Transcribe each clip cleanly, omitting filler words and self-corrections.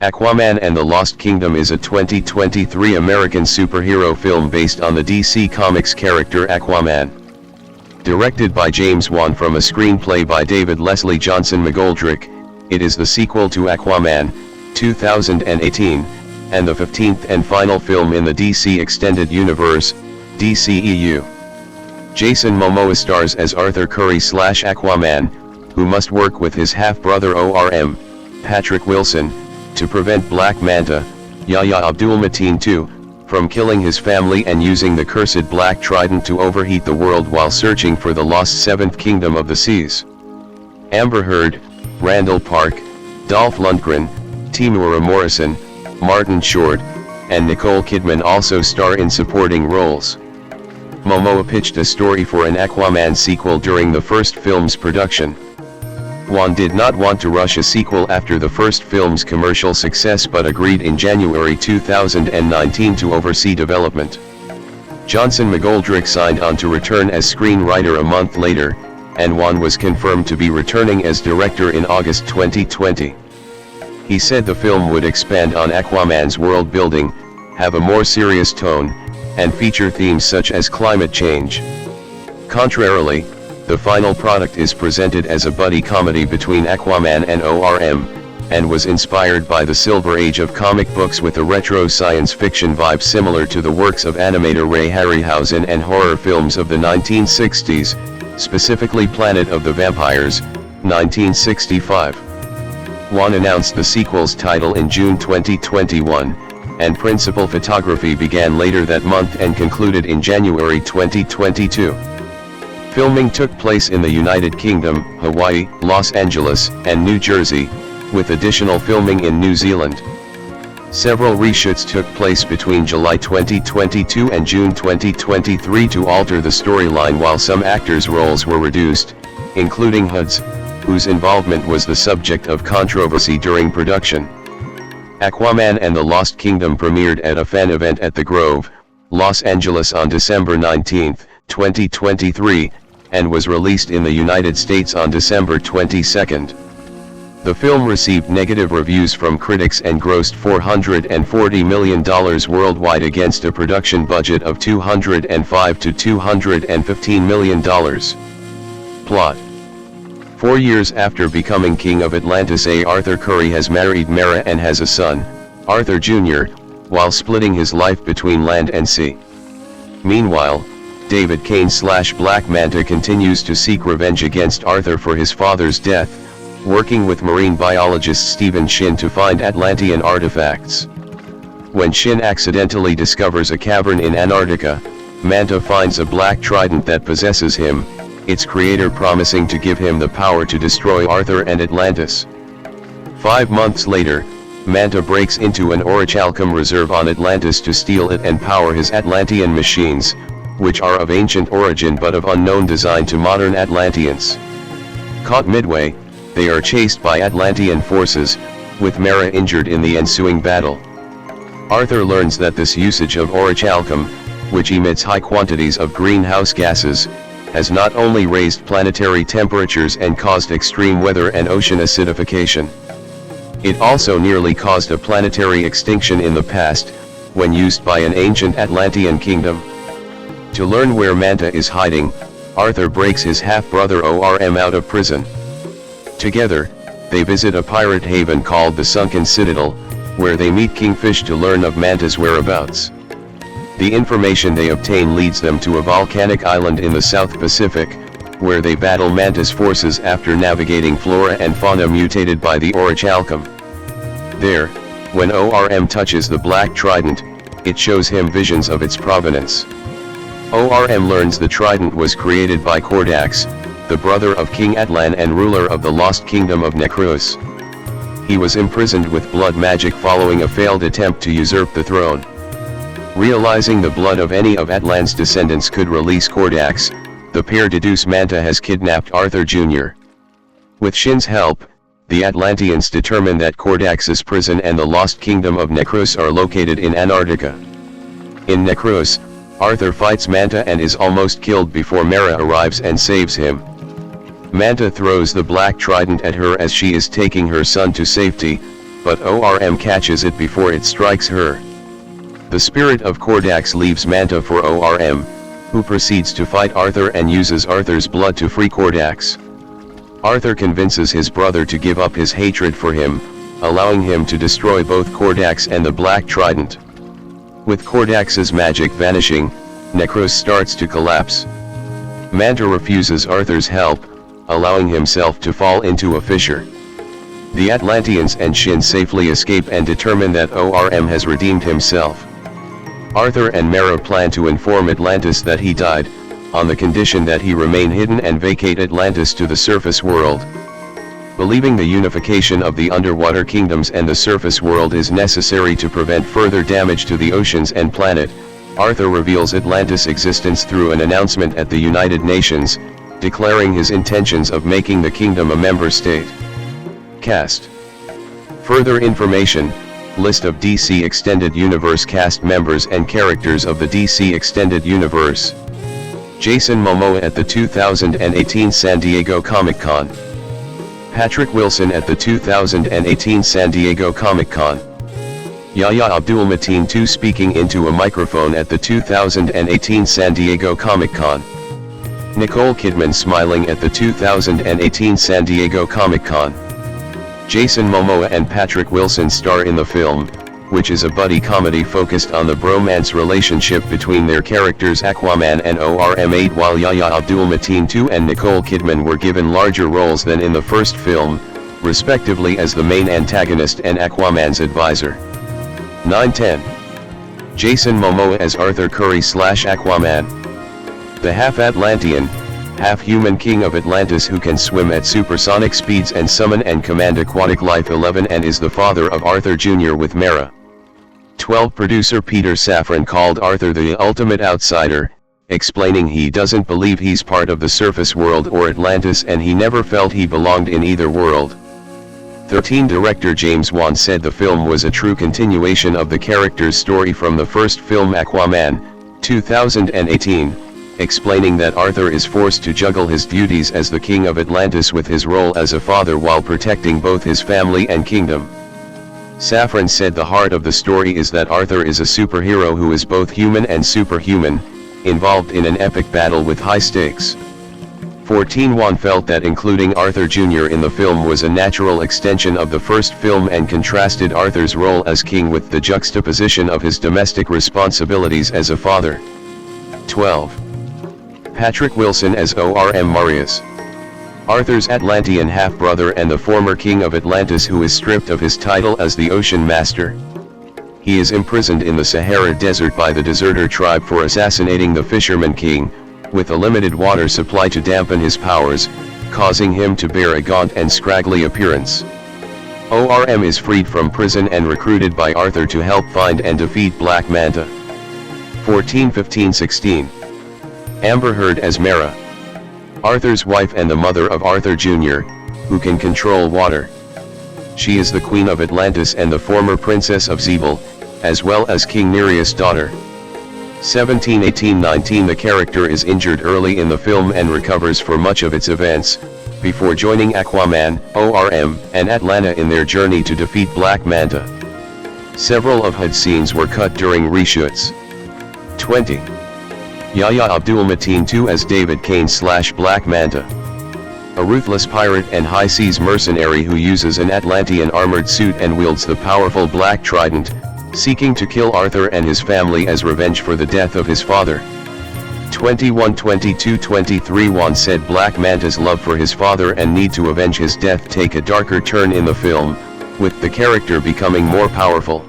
Aquaman and the Lost Kingdom is a 2023 American superhero film based on the DC Comics character Aquaman. Directed by James Wan from a screenplay by David Leslie Johnson McGoldrick, it is the sequel to Aquaman, 2018, and the 15th and final film in the DC Extended Universe, DCEU. Jason Momoa stars as Arthur Curry/Aquaman, who must work with his half-brother ORM, Patrick Wilson, to prevent Black Manta, Yahya Abdul-Mateen II, from killing his family and using the cursed Black Trident to overheat the world while searching for the lost seventh kingdom of the seas. Amber Heard, Randall Park, Dolph Lundgren, Temuera Morrison, Martin Short, and Nicole Kidman also star in supporting roles. Momoa pitched a story for an Aquaman sequel during the first film's production. Wan did not want to rush a sequel after the first film's commercial success but agreed in January 2019 to oversee development. Johnson McGoldrick signed on to return as screenwriter a month later, and Wan was confirmed to be returning as director in August 2020. He said the film would expand on Aquaman's world building, have a more serious tone, and feature themes such as climate change. Contrarily, the final product is presented as a buddy comedy between Aquaman and ORM, and was inspired by the Silver Age of comic books with a retro science fiction vibe similar to the works of animator Ray Harryhausen and horror films of the 1960s, specifically Planet of the Vampires, 1965. Wan announced the sequel's title in June 2021, and principal photography began later that month and concluded in January 2022. Filming took place in the United Kingdom, Hawaii, Los Angeles, and New Jersey, with additional filming in New Zealand. Several reshoots took place between July 2022 and June 2023 to alter the storyline, while some actors' roles were reduced, including Hud's, whose involvement was the subject of controversy during production. Aquaman and the Lost Kingdom premiered at a fan event at the Grove, Los Angeles on December 19, 2023, and was released in the United States on December 22. The film received negative reviews from critics and grossed $440 million worldwide against a production budget of $205 to $215 million. Plot: 4 years after becoming King of Atlantis, Arthur Curry has married Mara and has a son, Arthur Jr., while splitting his life between land and sea. Meanwhile, David Kane/Black Manta continues to seek revenge against Arthur for his father's death, working with marine biologist Stephen Shin to find Atlantean artifacts. When Shin accidentally discovers a cavern in Antarctica, Manta finds a Black Trident that possesses him, its creator promising to give him the power to destroy Arthur and Atlantis. 5 months later, Manta breaks into an orichalcum reserve on Atlantis to steal it and power his Atlantean machines, which are of ancient origin but of unknown design to modern Atlanteans. Caught midway, they are chased by Atlantean forces, with Mara injured in the ensuing battle. Arthur learns that this usage of orichalcum, which emits high quantities of greenhouse gases, has not only raised planetary temperatures and caused extreme weather and ocean acidification. It also nearly caused a planetary extinction in the past, when used by an ancient Atlantean kingdom. To learn where Manta is hiding, Arthur breaks his half-brother ORM out of prison. Together, they visit a pirate haven called the Sunken Citadel, where they meet Kingfish to learn of Manta's whereabouts. The information they obtain leads them to a volcanic island in the South Pacific, where they battle Manta's forces after navigating flora and fauna mutated by the orichalcum. There, when ORM touches the Black Trident, it shows him visions of its provenance. ORM learns the trident was created by Kordax, the brother of King Atlan and ruler of the Lost Kingdom of Necreus. He was imprisoned with blood magic following a failed attempt to usurp the throne. Realizing the blood of any of Atlan's descendants could release Kordax, the pair deduce Manta has kidnapped Arthur Jr. With Shin's help, the Atlanteans determine that Kordax's prison and the Lost Kingdom of Necreus are located in Antarctica. In Necreus, Arthur fights Manta and is almost killed before Mara arrives and saves him. Manta throws the Black Trident at her as she is taking her son to safety, but ORM catches it before it strikes her. The spirit of Kordax leaves Manta for ORM, who proceeds to fight Arthur and uses Arthur's blood to free Kordax. Arthur convinces his brother to give up his hatred for him, allowing him to destroy both Kordax and the Black Trident. With Kordax's magic vanishing, Necros starts to collapse. Manta refuses Arthur's help, allowing himself to fall into a fissure. The Atlanteans and Shin safely escape and determine that ORM has redeemed himself. Arthur and Mera plan to inform Atlantis that he died, on the condition that he remain hidden and vacate Atlantis to the surface world. Believing the unification of the underwater kingdoms and the surface world is necessary to prevent further damage to the oceans and planet, Arthur reveals Atlantis' existence through an announcement at the United Nations, declaring his intentions of making the kingdom a member state. Cast. Further information, list of DC Extended Universe cast members and characters of the DC Extended Universe. Jason Momoa at the 2018 San Diego Comic-Con. Patrick Wilson at the 2018 San Diego Comic-Con. Yahya Abdul-Mateen II speaking into a microphone at the 2018 San Diego Comic-Con. Nicole Kidman smiling at the 2018 San Diego Comic-Con. Jason Momoa and Patrick Wilson star in the film, which is a buddy comedy focused on the bromance relationship between their characters Aquaman and ORM8, while Yahya Abdul-Mateen II and Nicole Kidman were given larger roles than in the first film, respectively as the main antagonist and Aquaman's advisor. 9/10. Jason Momoa as Arthur Curry/Aquaman. The half-Atlantean, half-human king of Atlantis who can swim at supersonic speeds and summon and command aquatic life 11 and is the father of Arthur Jr. with Mera. 12. Producer Peter Safran called Arthur the ultimate outsider, explaining he doesn't believe he's part of the surface world or Atlantis and he never felt he belonged in either world. 13. Director James Wan said the film was a true continuation of the character's story from the first film Aquaman, 2018. Explaining that Arthur is forced to juggle his duties as the King of Atlantis with his role as a father while protecting both his family and kingdom. Safran said the heart of the story is that Arthur is a superhero who is both human and superhuman, involved in an epic battle with high stakes. 14. Wan felt that including Arthur Jr. in the film was a natural extension of the first film and contrasted Arthur's role as king with the juxtaposition of his domestic responsibilities as a father. 12. Patrick Wilson as ORM Marius. Arthur's Atlantean half-brother and the former king of Atlantis who is stripped of his title as the Ocean Master. He is imprisoned in the Sahara Desert by the deserter tribe for assassinating the Fisherman King, with a limited water supply to dampen his powers, causing him to bear a gaunt and scraggly appearance. ORM is freed from prison and recruited by Arthur to help find and defeat Black Manta. 14. 15. 16. Amber Heard as Mera. Arthur's wife and the mother of Arthur Jr., who can control water. She is the Queen of Atlantis and the former Princess of Zebel, as well as King Nereus' daughter. 17. 18. 19. The character is injured early in the film and recovers for much of its events, before joining Aquaman, ORM, and Atlanta in their journey to defeat Black Manta. Several of HUD scenes were cut during reshoots. 20. Yahya Abdul-Mateen II as David Kane/Black Manta. A ruthless pirate and high seas mercenary who uses an Atlantean armored suit and wields the powerful Black Trident, seeking to kill Arthur and his family as revenge for the death of his father. 21. 22. 23. Wan said Black Manta's love for his father and need to avenge his death take a darker turn in the film, with the character becoming more powerful.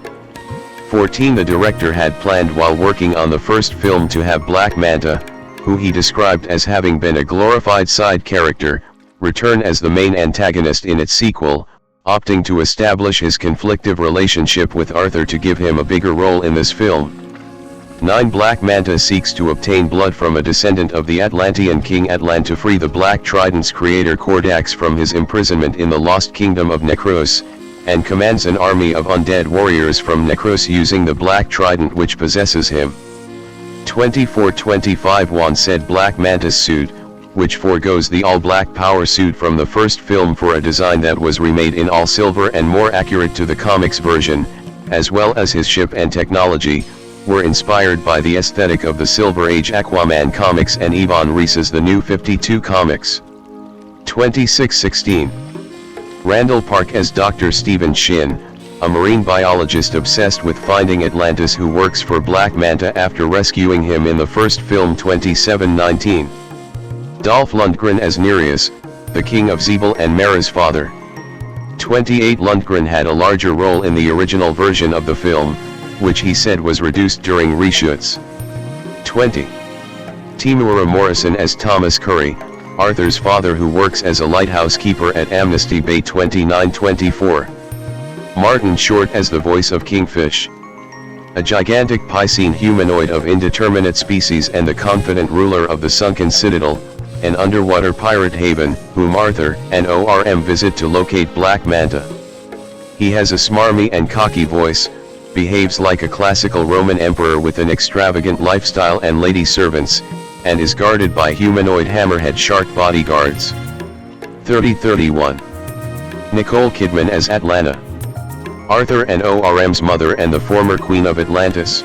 14. The director had planned while working on the first film to have Black Manta, who he described as having been a glorified side character, return as the main antagonist in its sequel, opting to establish his conflictive relationship with Arthur to give him a bigger role in this film. 9. Black Manta seeks to obtain blood from a descendant of the Atlantean king Atlan to free the Black Trident's creator Kordax from his imprisonment in the lost kingdom of Necros, and commands an army of undead warriors from Necros using the Black Trident which possesses him. 24. 25. Wan said Black Manta's suit, which foregoes the all-black power suit from the first film for a design that was remade in all silver and more accurate to the comics version, as well as his ship and technology, were inspired by the aesthetic of the Silver Age Aquaman comics and Yvonne Reese's The New 52 comics. 2616. Randall Park as Dr. Stephen Shin, a marine biologist obsessed with finding Atlantis who works for Black Manta after rescuing him in the first film. 2719. Dolph Lundgren as Nereus, the king of Zeeble and Mara's father. 28. Lundgren had a larger role in the original version of the film, which he said was reduced during reshoots. 20. Temuera Morrison as Thomas Curry, Arthur's father who works as a lighthouse keeper at Amnesty Bay. 2924. Martin Short as the voice of Kingfish, a gigantic Piscean humanoid of indeterminate species and the confident ruler of the sunken citadel, an underwater pirate haven, whom Arthur and ORM visit to locate Black Manta. He has a smarmy and cocky voice, behaves like a classical Roman emperor with an extravagant lifestyle and lady servants, and is guarded by humanoid hammerhead shark bodyguards. 3031. Nicole Kidman as Atlanta, Arthur and ORM's mother and the former Queen of Atlantis.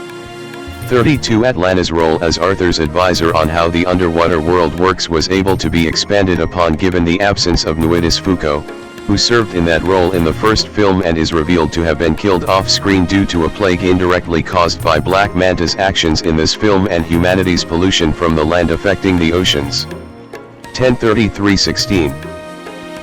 32. Atlanta's role as Arthur's advisor on how the underwater world works was able to be expanded upon given the absence of Nuitis Foucault, who served in that role in the first film and is revealed to have been killed off-screen due to a plague indirectly caused by Black Manta's actions in this film and humanity's pollution from the land affecting the oceans. 103316.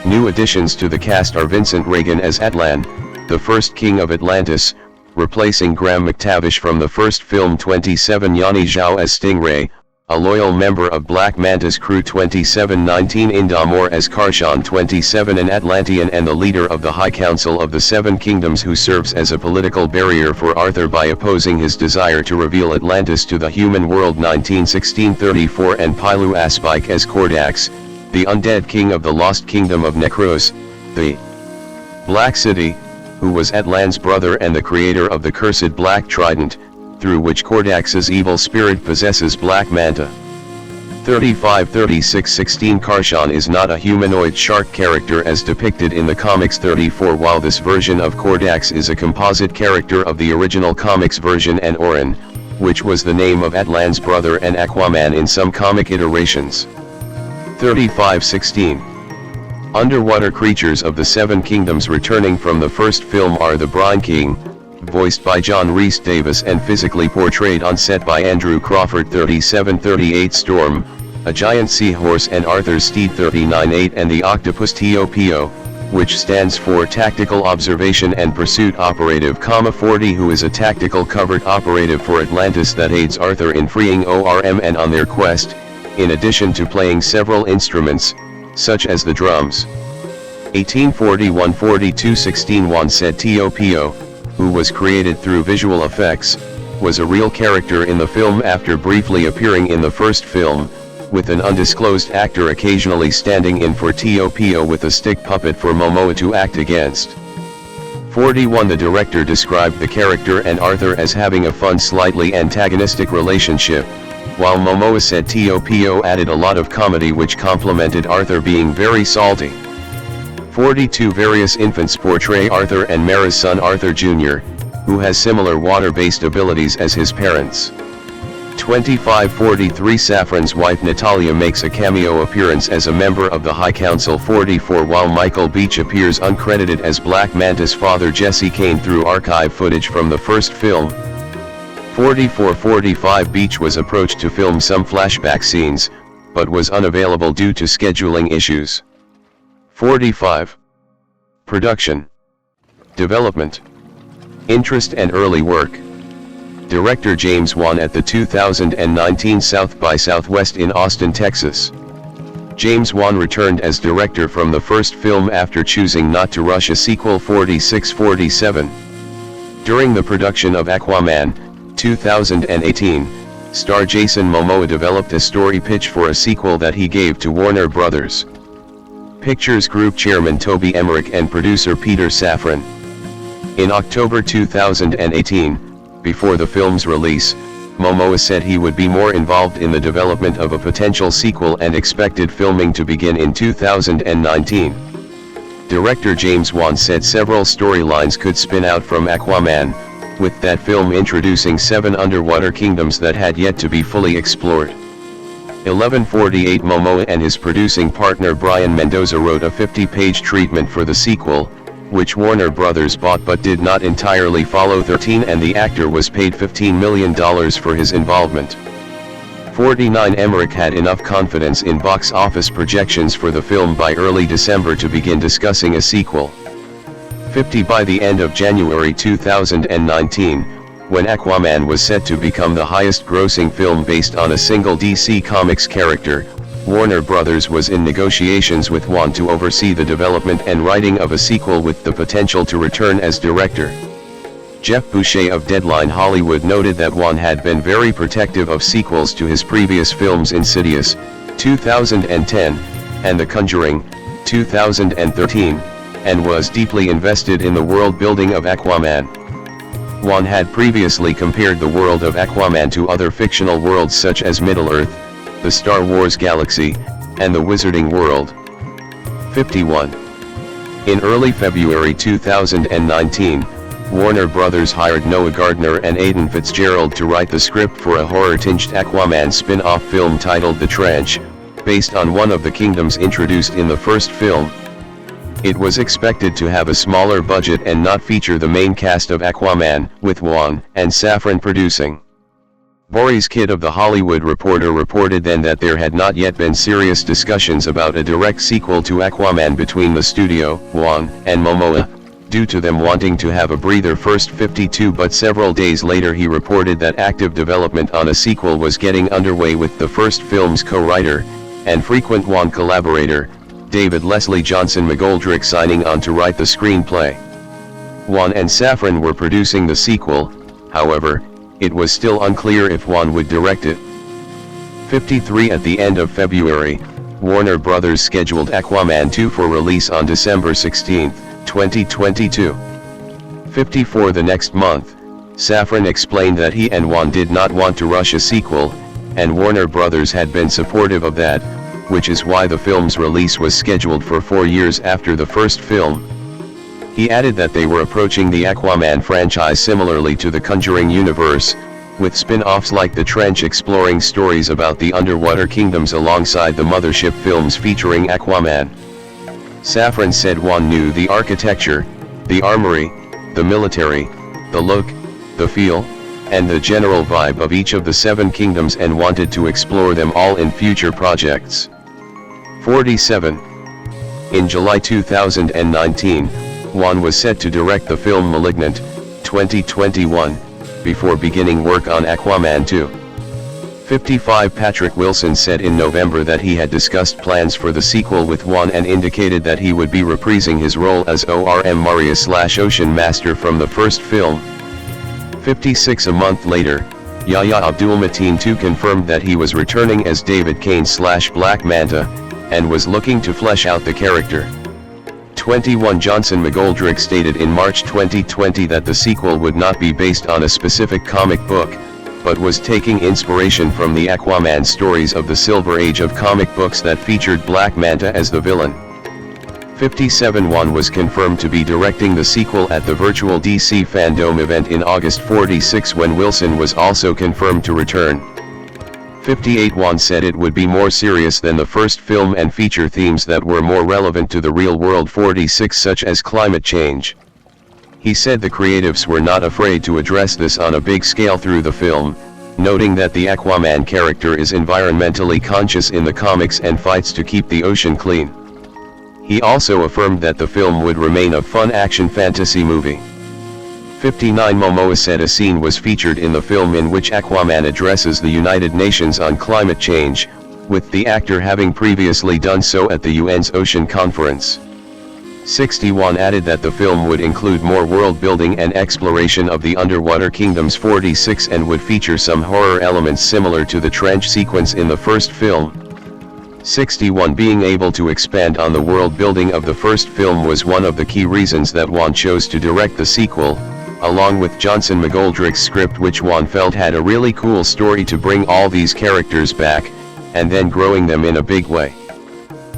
New additions to the cast are Vincent Regan as Atlan, the first king of Atlantis, replacing Graham McTavish from the first film. 27. Yanni Zhao as Stingray, a loyal member of Black Manta's crew. 2719. Indamor as Karshan. 27. An Atlantean and the leader of the High Council of the Seven Kingdoms who serves as a political barrier for Arthur by opposing his desire to reveal Atlantis to the human world. 1916. 34. And Pilu Aspike as Kordax, the undead king of the lost kingdom of Necros, the Black City, who was Atlan's brother and the creator of the cursed Black Trident, through which Kordax's evil spirit possesses Black Manta. 35-36-16. Karshan is not a humanoid shark character as depicted in the comics. 34. While this version of Kordax is a composite character of the original comics version and Orin, which was the name of Atlan's brother and Aquaman in some comic iterations. 35-16. Underwater creatures of the Seven Kingdoms returning from the first film are the Brine King, voiced by John Rhys Davis and physically portrayed on set by Andrew Crawford. 37-38. Storm, a giant seahorse and Arthur's steed. 39-8. And the Octopus TOPO, which stands for Tactical Observation and Pursuit Operative, 40, who is a tactical covert operative for Atlantis that aids Arthur in freeing ORM and on their quest, in addition to playing several instruments, such as the drums. 1841-42-16. Juan said TOPO, who was created through visual effects, was a real character in the film after briefly appearing in the first film, with an undisclosed actor occasionally standing in for TOPO with a stick puppet for Momoa to act against. 41. The director described the character and Arthur as having a fun, slightly antagonistic relationship, while Momoa said TOPO added a lot of comedy which complemented Arthur being very salty. 42. Various infants portray Arthur and Mara's son Arthur Jr., who has similar water-based abilities as his parents. 25-43. Saffron's wife Natalia makes a cameo appearance as a member of the High Council. 44. While Michael Beach appears uncredited as Black Manta's father Jesse Kane through archive footage from the first film. 44-45. Beach was approached to film some flashback scenes, but was unavailable due to scheduling issues. 45. Production, Development, Interest and Early Work. Director James Wan at the 2019 South by Southwest in Austin, Texas. James Wan returned as director from the first film after choosing not to rush a sequel. 46-47. During the production of Aquaman, 2018, star Jason Momoa developed a story pitch for a sequel that he gave to Warner Brothers Pictures Group chairman Toby Emmerich and producer Peter Safran. In October 2018, before the film's release, Momoa said he would be more involved in the development of a potential sequel and expected filming to begin in 2019. Director James Wan said several storylines could spin out from Aquaman, with that film introducing 7 underwater kingdoms that had yet to be fully explored. 11:48 Momoa and his producing partner Brian Mendoza wrote a 50-page treatment for the sequel, which Warner Brothers bought but did not entirely follow 13, and the actor was paid $15 million for his involvement. 49 Emmerich had enough confidence in box office projections for the film by early December to begin discussing a sequel. 50 By the end of January 2019, when Aquaman was set to become the highest-grossing film based on a single DC Comics character, Warner Brothers was in negotiations with Wan to oversee the development and writing of a sequel with the potential to return as director. Jeff Boucher of Deadline Hollywood noted that Wan had been very protective of sequels to his previous films Insidious, 2010, and The Conjuring, 2013, and was deeply invested in the world building of Aquaman. Wan had previously compared the world of Aquaman to other fictional worlds such as Middle-earth, the Star Wars galaxy, and the Wizarding World. 51. In early February 2019, Warner Brothers hired Noah Gardner and Aidan Fitzgerald to write the script for a horror-tinged Aquaman spin-off film titled The Trench, based on one of the kingdoms introduced in the first film. It was expected to have a smaller budget and not feature the main cast of Aquaman, with Wan and Safran producing. Boris Kidd of The Hollywood Reporter reported then that there had not yet been serious discussions about a direct sequel to Aquaman between the studio, Wan, and Momoa, due to them wanting to have a breather first. 52 But several days later he reported that active development on a sequel was getting underway, with the first film's co-writer, and frequent Wan collaborator, David Leslie Johnson McGoldrick, signing on to write the screenplay. Wan and Safran were producing the sequel, however, it was still unclear if Wan would direct it. 53 At the end of February, Warner Brothers scheduled Aquaman 2 for release on December 16, 2022. 54 The next month, Safran explained that he and Wan did not want to rush a sequel, and Warner Brothers had been supportive of that, which is why the film's release was scheduled for 4 years after the first film. He added that they were approaching the Aquaman franchise similarly to the Conjuring universe, with spin-offs like The Trench exploring stories about the underwater kingdoms alongside the Mothership films featuring Aquaman. Safran said Wan knew the architecture, the armory, the military, the look, the feel, and the general vibe of each of the 7 kingdoms and wanted to explore them all in future projects. 47. In July 2019, Wan was set to direct the film Malignant, 2021, before beginning work on Aquaman 2. 55 Patrick Wilson said in November that he had discussed plans for the sequel with Wan and indicated that he would be reprising his role as Orm Maria/Ocean Master from the first film. 56 A month later, Yahya Abdul-Mateen II confirmed that he was returning as David Kane/Black Manta, and was looking to flesh out the character. 21 Johnson McGoldrick stated in March 2020 that the sequel would not be based on a specific comic book, but was taking inspiration from the Aquaman stories of the Silver Age of comic books that featured Black Manta as the villain. 57 Wan was confirmed to be directing the sequel at the virtual DC Fandom event in August. 46 When Wilson was also confirmed to return. 58 Wan said it would be more serious than the first film and feature themes that were more relevant to the real world. 46 Such as climate change. He said the creatives were not afraid to address this on a big scale through the film, noting that the Aquaman character is environmentally conscious in the comics and fights to keep the ocean clean. He also affirmed that the film would remain a fun action fantasy movie. 59 Momoa said a scene was featured in the film in which Aquaman addresses the United Nations on climate change, with the actor having previously done so at the UN's Ocean Conference. 61 added that the film would include more world building and exploration of the underwater kingdoms. 46 and would feature some horror elements similar to the trench sequence in the first film. 61 Being able to expand on the world building of the first film was one of the key reasons that Wan chose to direct the sequel, along with Johnson McGoldrick's script, which Wan felt had a really cool story to bring all these characters back, and then growing them in a big way.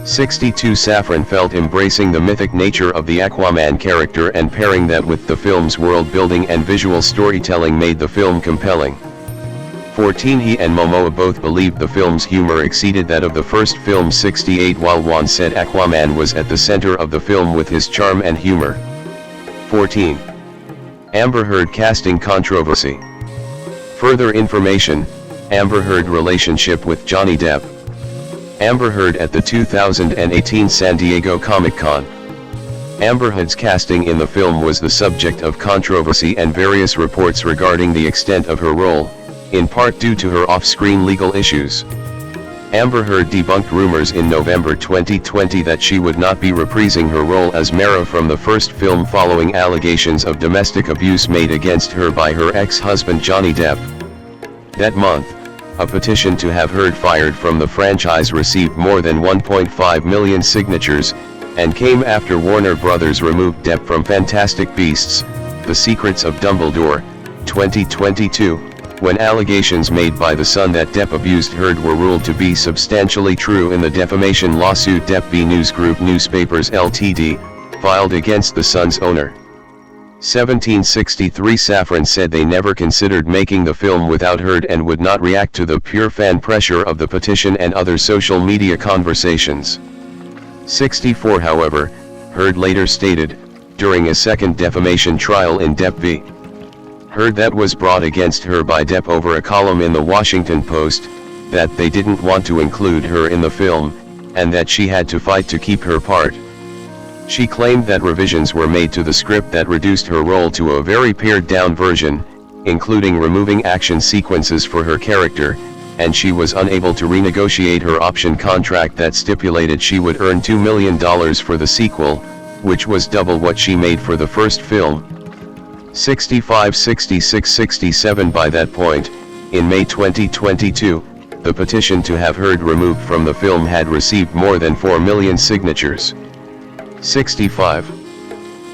62 Safran felt embracing the mythic nature of the Aquaman character and pairing that with the film's world building and visual storytelling made the film compelling. 14 He and Momoa both believed the film's humor exceeded that of the first film. 68 While Wan said Aquaman was at the center of the film with his charm and humor. 14. Amber Heard casting controversy. Further information: Amber Heard relationship with Johnny Depp. Amber Heard at the 2018 San Diego Comic-Con. Amber Heard's casting in the film was the subject of controversy and various reports regarding the extent of her role, in part due to her off-screen legal issues. Amber Heard debunked rumors in November 2020 that she would not be reprising her role as Mera from the first film following allegations of domestic abuse made against her by her ex-husband Johnny Depp. That month, a petition to have Heard fired from the franchise received more than 1.5 million signatures, and came after Warner Bros. Removed Depp from Fantastic Beasts: The Secrets of Dumbledore, 2022, when allegations made by the Sun that Depp abused Heard were ruled to be substantially true in the defamation lawsuit Depp v News Group Newspapers Ltd. filed against the Sun's owner. 1763 Safran said they never considered making the film without Heard and would not react to the pure fan pressure of the petition and other social media conversations. 64 However, Heard later stated, during a second defamation trial in Depp v. Heard that was brought against her by Depp over a column in the Washington Post, that they didn't want to include her in the film, and that she had to fight to keep her part. She claimed that revisions were made to the script that reduced her role to a very pared-down version, including removing action sequences for her character, and she was unable to renegotiate her option contract that stipulated she would earn $2 million for the sequel, which was double what she made for the first film. 65 66 67 By that point, in May 2022, the petition to have Heard removed from the film had received more than 4 million signatures. 65.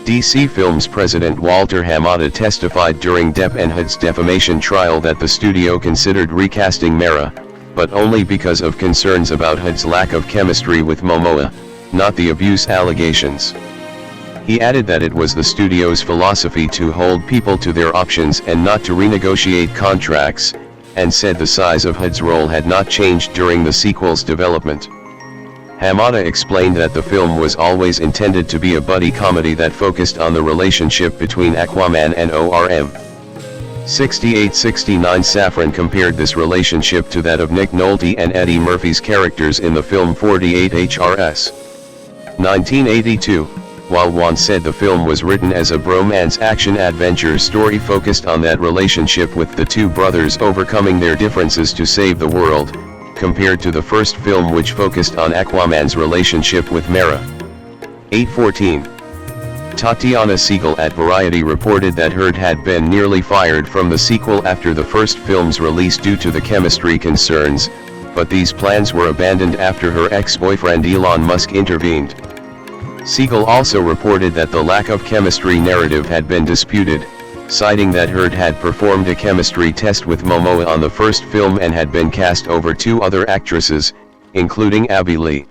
DC Films president Walter Hamada testified during Depp and Heard's defamation trial that the studio considered recasting Mera, but only because of concerns about Heard's lack of chemistry with Momoa, not the abuse allegations. He added that it was the studio's philosophy to hold people to their options and not to renegotiate contracts, and said the size of Heard's role had not changed during the sequel's development. Hamada explained that the film was always intended to be a buddy comedy that focused on the relationship between Aquaman and ORM. 68-69 Safran compared this relationship to that of Nick Nolte and Eddie Murphy's characters in the film 48 HRS. 1982, while Wan said the film was written as a bromance action-adventure story focused on that relationship with the two brothers overcoming their differences to save the world, compared to the first film which focused on Aquaman's relationship with Mera. 814. Tatiana Siegel at Variety reported that Heard had been nearly fired from the sequel after the first film's release due to the chemistry concerns, but these plans were abandoned after her ex-boyfriend Elon Musk intervened. Siegel also reported that the lack of chemistry narrative had been disputed, citing that Heard had performed a chemistry test with Momoa on the first film and had been cast over two other actresses, including Abby Lee.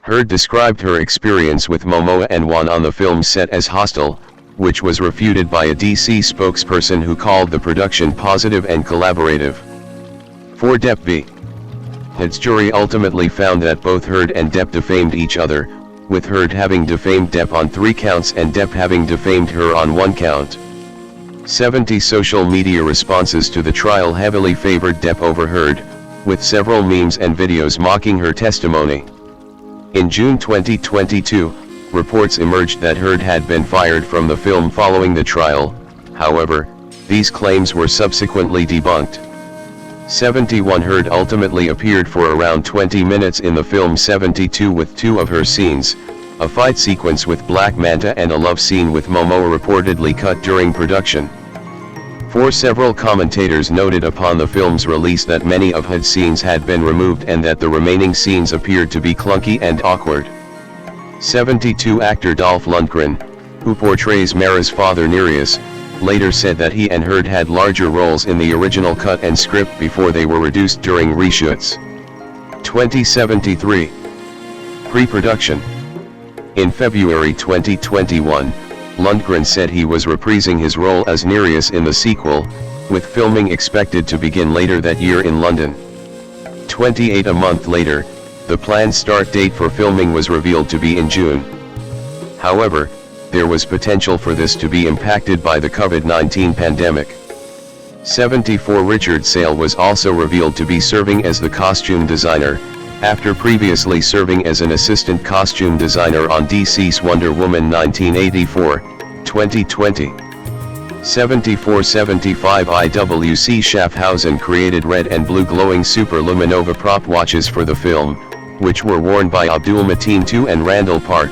Heard described her experience with Momoa and Wan on the film's set as hostile, which was refuted by a DC spokesperson who called the production positive and collaborative. For Depp v. Heard's jury ultimately found that both Heard and Depp defamed each other, with Heard having defamed Depp on 3 counts and Depp having defamed her on 1 count. 70 social media responses to the trial heavily favored Depp over Heard, with several memes and videos mocking her testimony. In June 2022, reports emerged that Heard had been fired from the film following the trial. However, these claims were subsequently debunked. 71 Heard ultimately appeared for around 20 minutes in the film 72 with 2 of her scenes, a fight sequence with Black Manta and a love scene with Momoa reportedly cut during production. Several commentators noted upon the film's release that many of Heard's scenes had been removed and that the remaining scenes appeared to be clunky and awkward. 72 Actor Dolph Lundgren, who portrays Mera's father Nereus, later said that he and Heard had larger roles in the original cut and script before they were reduced during reshoots. 2073. Pre-production. In February 2021, Lundgren said he was reprising his role as Nereus in the sequel, with filming expected to begin later that year in London. 28 a month later, the planned start date for filming was revealed to be in June. However, there was potential for this to be impacted by the COVID-19 pandemic. 74 Richard Sale was also revealed to be serving as the costume designer, after previously serving as an assistant costume designer on DC's Wonder Woman 1984, 2020. 7475 IWC Schaffhausen created red and blue glowing Super Luminova prop watches for the film, which were worn by Abdul Mateen II and Randall Park.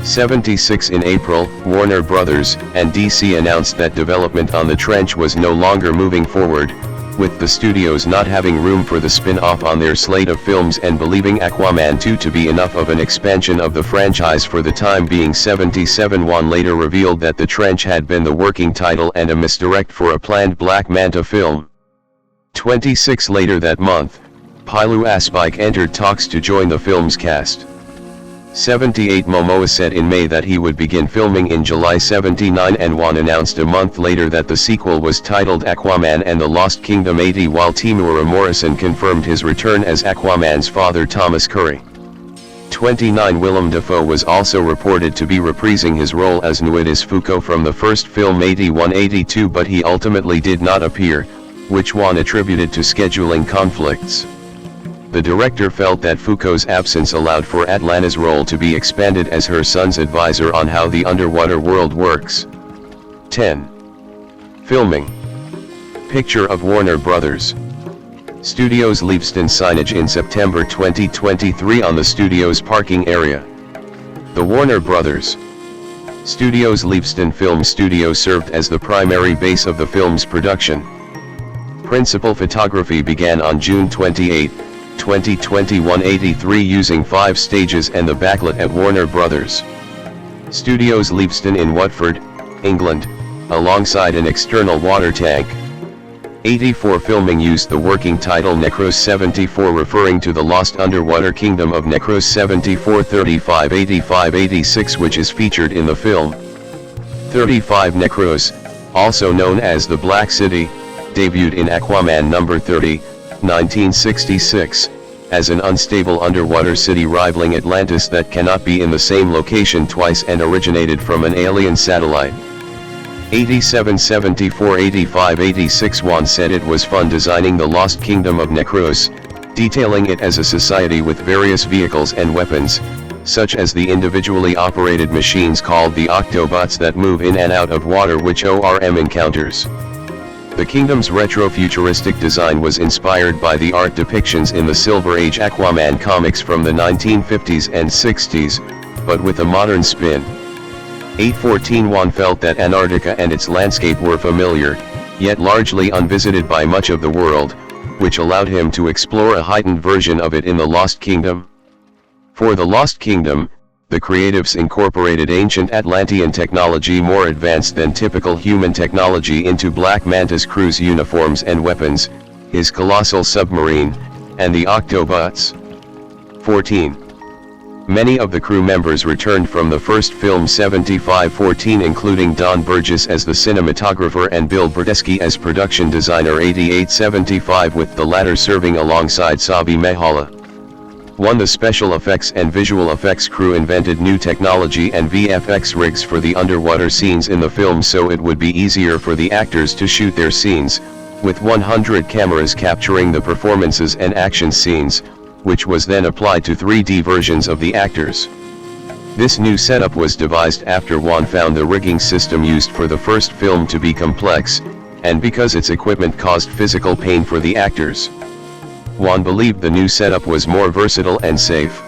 76 In April, Warner Bros. And DC announced that development on The Trench was no longer moving forward, with the studios not having room for the spin-off on their slate of films and believing Aquaman 2 to be enough of an expansion of the franchise for the time being. 77 Wan later revealed that The Trench had been the working title and a misdirect for a planned Black Manta film. 26 Later that month, Pilu Aspike entered talks to join the film's cast. 78 Momoa said in May that he would begin filming in July. 79 and Wan announced a month later that the sequel was titled Aquaman and the Lost Kingdom. 80 While Temuera Morrison confirmed his return as Aquaman's father Thomas Curry. 29 Willem Dafoe was also reported to be reprising his role as Nuidus Fuko from the first film 81-82, but he ultimately did not appear, which Wan attributed to scheduling conflicts. The director felt that Fuko's absence allowed for Atlanta's role to be expanded as her son's advisor on how the underwater world works. 10. Filming. Picture of Warner Bros. Studios Leavesden signage in September 2023 on the studio's parking area. The Warner Bros. Studios Leavesden Film Studio served as the primary base of the film's production. Principal photography began on June 28, 2021 83 using 5 stages and the backlit at Warner Bros. Studios Leavesden in Watford, England, alongside an external water tank. 84 Filming used the working title Necros 74, referring to the lost underwater kingdom of Necros 74. 35 85 86 which is featured in the film. 35 Necros, also known as the Black City, debuted in Aquaman number 30, 1966, as an unstable underwater city rivaling Atlantis that cannot be in the same location twice and originated from an alien satellite. 87 74 85 86 Wan said it was fun designing the lost kingdom of Necros, detailing it as a society with various vehicles and weapons, such as the individually operated machines called the Octobots that move in and out of water which ORM encounters. The kingdom's retro-futuristic design was inspired by the art depictions in the Silver Age Aquaman comics from the 1950s and 60s, but with a modern spin. 814 Wan felt that Antarctica and its landscape were familiar, yet largely unvisited by much of the world, which allowed him to explore a heightened version of it in The Lost Kingdom. For The Lost Kingdom, the creatives incorporated ancient Atlantean technology more advanced than typical human technology into Black Manta's crew's uniforms and weapons, his colossal submarine, and the Octobots. 14. Many of the crew members returned from the first film 7514, including Don Burgess as the cinematographer and Bill Berdesky as production designer. 8875 with the latter serving alongside Sabi Mehala. 1. The special effects and visual effects crew invented new technology and VFX rigs for the underwater scenes in the film so it would be easier for the actors to shoot their scenes, with 100 cameras capturing the performances and action scenes, which was then applied to 3D versions of the actors. This new setup was devised after Wan found the rigging system used for the first film to be complex, and because its equipment caused physical pain for the actors. Wan believed the new setup was more versatile and safe.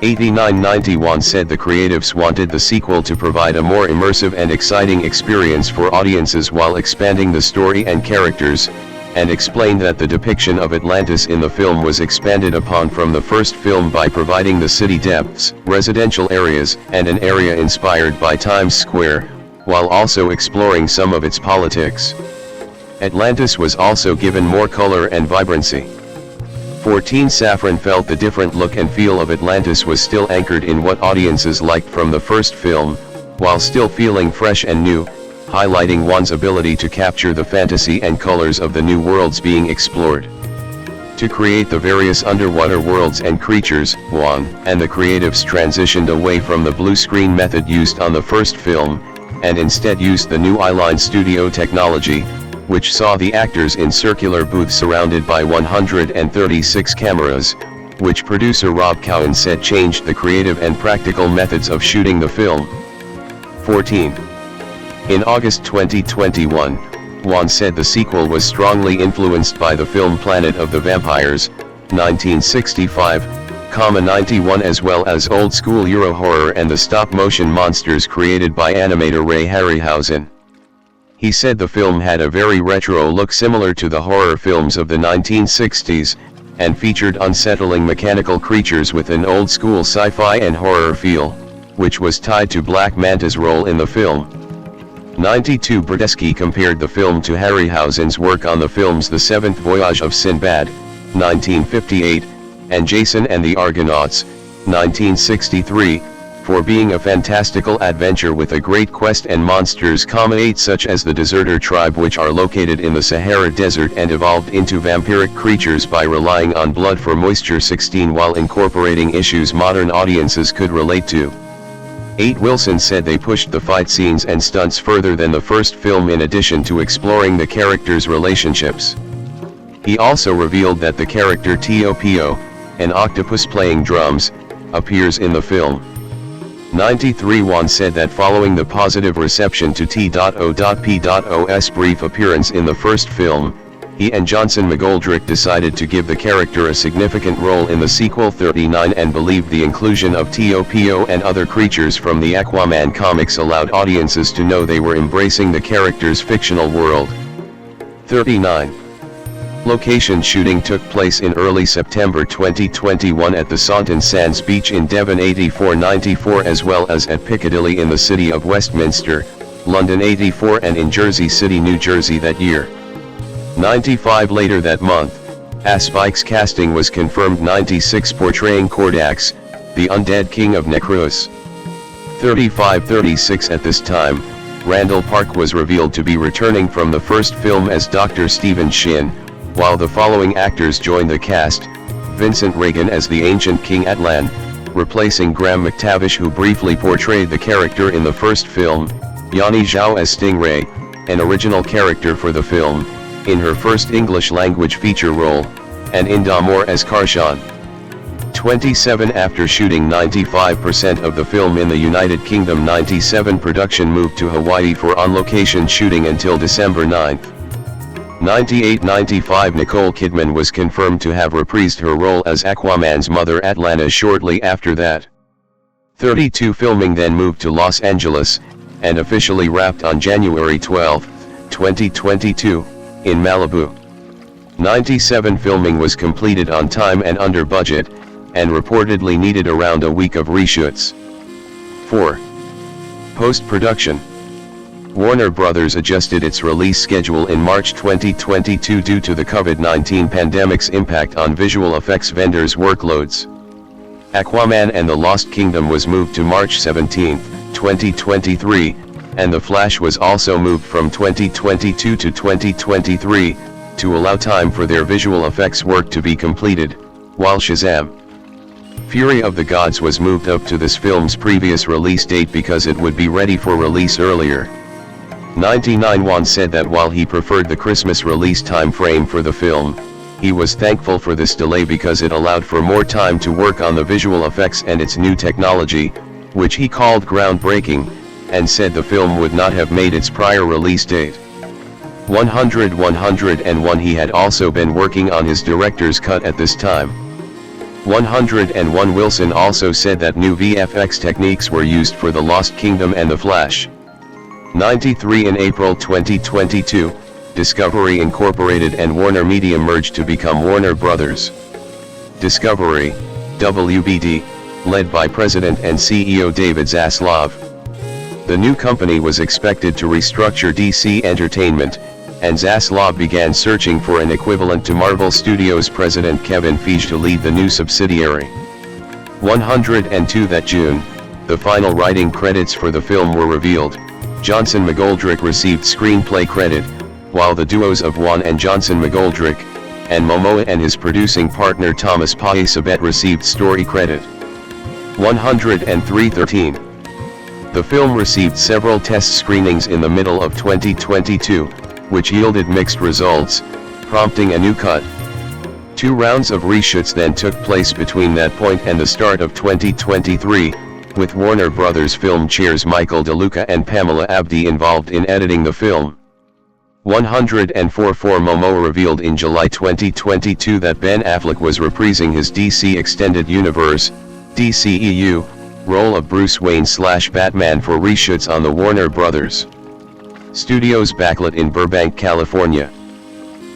8990 Wan said the creatives wanted the sequel to provide a more immersive and exciting experience for audiences while expanding the story and characters, and explained that the depiction of Atlantis in the film was expanded upon from the first film by providing the city depths, residential areas, and an area inspired by Times Square, while also exploring some of its politics. Atlantis was also given more color and vibrancy. 14 Safran felt the different look and feel of Atlantis was still anchored in what audiences liked from the first film, while still feeling fresh and new, highlighting Juan's ability to capture the fantasy and colors of the new worlds being explored. To create the various underwater worlds and creatures, Juan and the creatives transitioned away from the blue screen method used on the first film, and instead used the new Eyeline Studio technology, which saw the actors in circular booths surrounded by 136 cameras, which producer Rob Cowan said changed the creative and practical methods of shooting the film. 14. In August 2021, Juan said the sequel was strongly influenced by the film Planet of the Vampires, 1965, 91 as well as old-school Euro horror and the stop-motion monsters created by animator Ray Harryhausen. He said the film had a very retro look similar to the horror films of the 1960s, and featured unsettling mechanical creatures with an old-school sci-fi and horror feel, which was tied to Black Manta's role in the film. 92 Brodesky compared the film to Harryhausen's work on the films The Seventh Voyage of Sinbad, 1958, and Jason and the Argonauts, 1963, for being a fantastical adventure with a great quest and monsters, 8 such as the deserter tribe, which are located in the Sahara Desert and evolved into vampiric creatures by relying on blood for moisture. 16 while incorporating issues modern audiences could relate to. 8 Wilson said they pushed the fight scenes and stunts further than the first film in addition to exploring the characters' relationships. He also revealed that the character Topo, an octopus playing drums, appears in the film. 93 Juan said that following the positive reception to T.O.P.O.'s brief appearance in the first film, he and Johnson McGoldrick decided to give the character a significant role in the sequel. 39 and believed the inclusion of Topo and other creatures from the Aquaman comics allowed audiences to know they were embracing the character's fictional world. 39. Location shooting took place in early September 2021 at the Saunton Sands Beach in Devon 84-94 as well as at Piccadilly in the city of Westminster, London 84 and in Jersey City, New Jersey that year. 95 later that month, Spike's casting was confirmed. 96 portraying Kordax, the undead king of Necros. 35-36 at this time, Randall Park was revealed to be returning from the first film as Dr. Stephen Shin, while the following actors joined the cast: Vincent Regan as the ancient King Atlan, replacing Graham McTavish who briefly portrayed the character in the first film, Yanni Zhao as Stingray, an original character for the film, in her first English-language feature role, and Inda Moore as Karshan. 27 After shooting 95% of the film in the United Kingdom, 97 production moved to Hawaii for on-location shooting until December 9. 98-95 Nicole Kidman was confirmed to have reprised her role as Aquaman's mother Atlantis shortly after that. 32 Filming then moved to Los Angeles, and officially wrapped on January 12, 2022, in Malibu. 97 Filming was completed on time and under budget, and reportedly needed around a week of reshoots. 4. Post-production. Warner Bros. Adjusted its release schedule in March 2022 due to the COVID-19 pandemic's impact on visual effects vendors' workloads. Aquaman and the Lost Kingdom was moved to March 17, 2023, and The Flash was also moved from 2022 to 2023, to allow time for their visual effects work to be completed, while Shazam! Fury of the Gods was moved up to this film's previous release date because it would be ready for release earlier. 99 Juan said that while he preferred the Christmas release time frame for the film, he was thankful for this delay because it allowed for more time to work on the visual effects and its new technology, which he called groundbreaking, and said the film would not have made its prior release date. 101 He had also been working on his director's cut at this time. 101 Wilson also said that new VFX techniques were used for The Lost Kingdom and The Flash. 93 In April 2022, Discovery Incorporated and Warner Media merged to become Warner Brothers. Discovery, WBD, led by President and CEO David Zaslav. The new company was expected to restructure DC Entertainment, and Zaslav began searching for an equivalent to Marvel Studios president Kevin Feige to lead the new subsidiary. 102 That June, the final writing credits for the film were revealed. Johnson McGoldrick received screenplay credit, while the duos of Wan and Johnson McGoldrick, and Momoa and his producing partner Thomas Paisabet received story credit. 103:13. The film received several test screenings in the middle of 2022, which yielded mixed results, prompting a new cut. 2 rounds of reshoots then took place between that point and the start of 2023, with Warner Brothers film chairs Michael DeLuca and Pamela Abdi involved in editing the film. 104 Momoa revealed in July 2022 that Ben Affleck was reprising his DC Extended Universe, DCEU, role of Bruce Wayne/Batman for reshoots on the Warner Brothers Studios backlit in Burbank, California.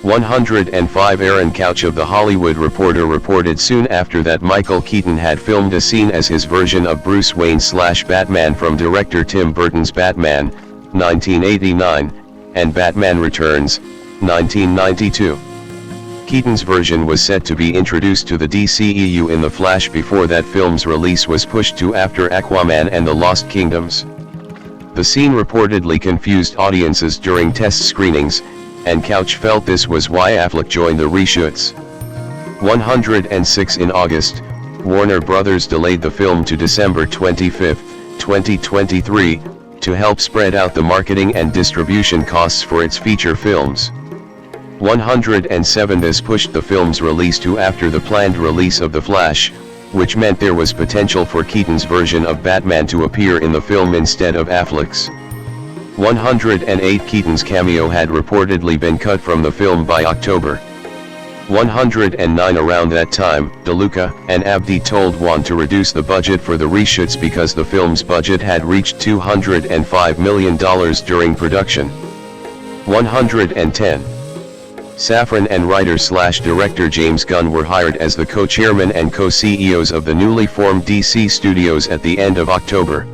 105 Aaron Couch of The Hollywood Reporter reported soon after that Michael Keaton had filmed a scene as his version of Bruce Wayne/Batman from director Tim Burton's Batman, 1989, and Batman Returns, 1992. Keaton's version was set to be introduced to the DCEU in The Flash before that film's release was pushed to after Aquaman and the Lost Kingdoms. The scene reportedly confused audiences during test screenings, and Couch felt this was why Affleck joined the reshoots. 106 In August, Warner Brothers delayed the film to December 25, 2023, to help spread out the marketing and distribution costs for its feature films. 107 This pushed the film's release to after the planned release of The Flash, which meant there was potential for Keaton's version of Batman to appear in the film instead of Affleck's. 108 Keaton's cameo had reportedly been cut from the film by October. 109 Around that time, DeLuca and Abdi told Wan to reduce the budget for the reshoots because the film's budget had reached $205 million during production. 110. Safran and writer/director James Gunn were hired as the co-chairman and co-CEOs of the newly formed DC Studios at the end of October.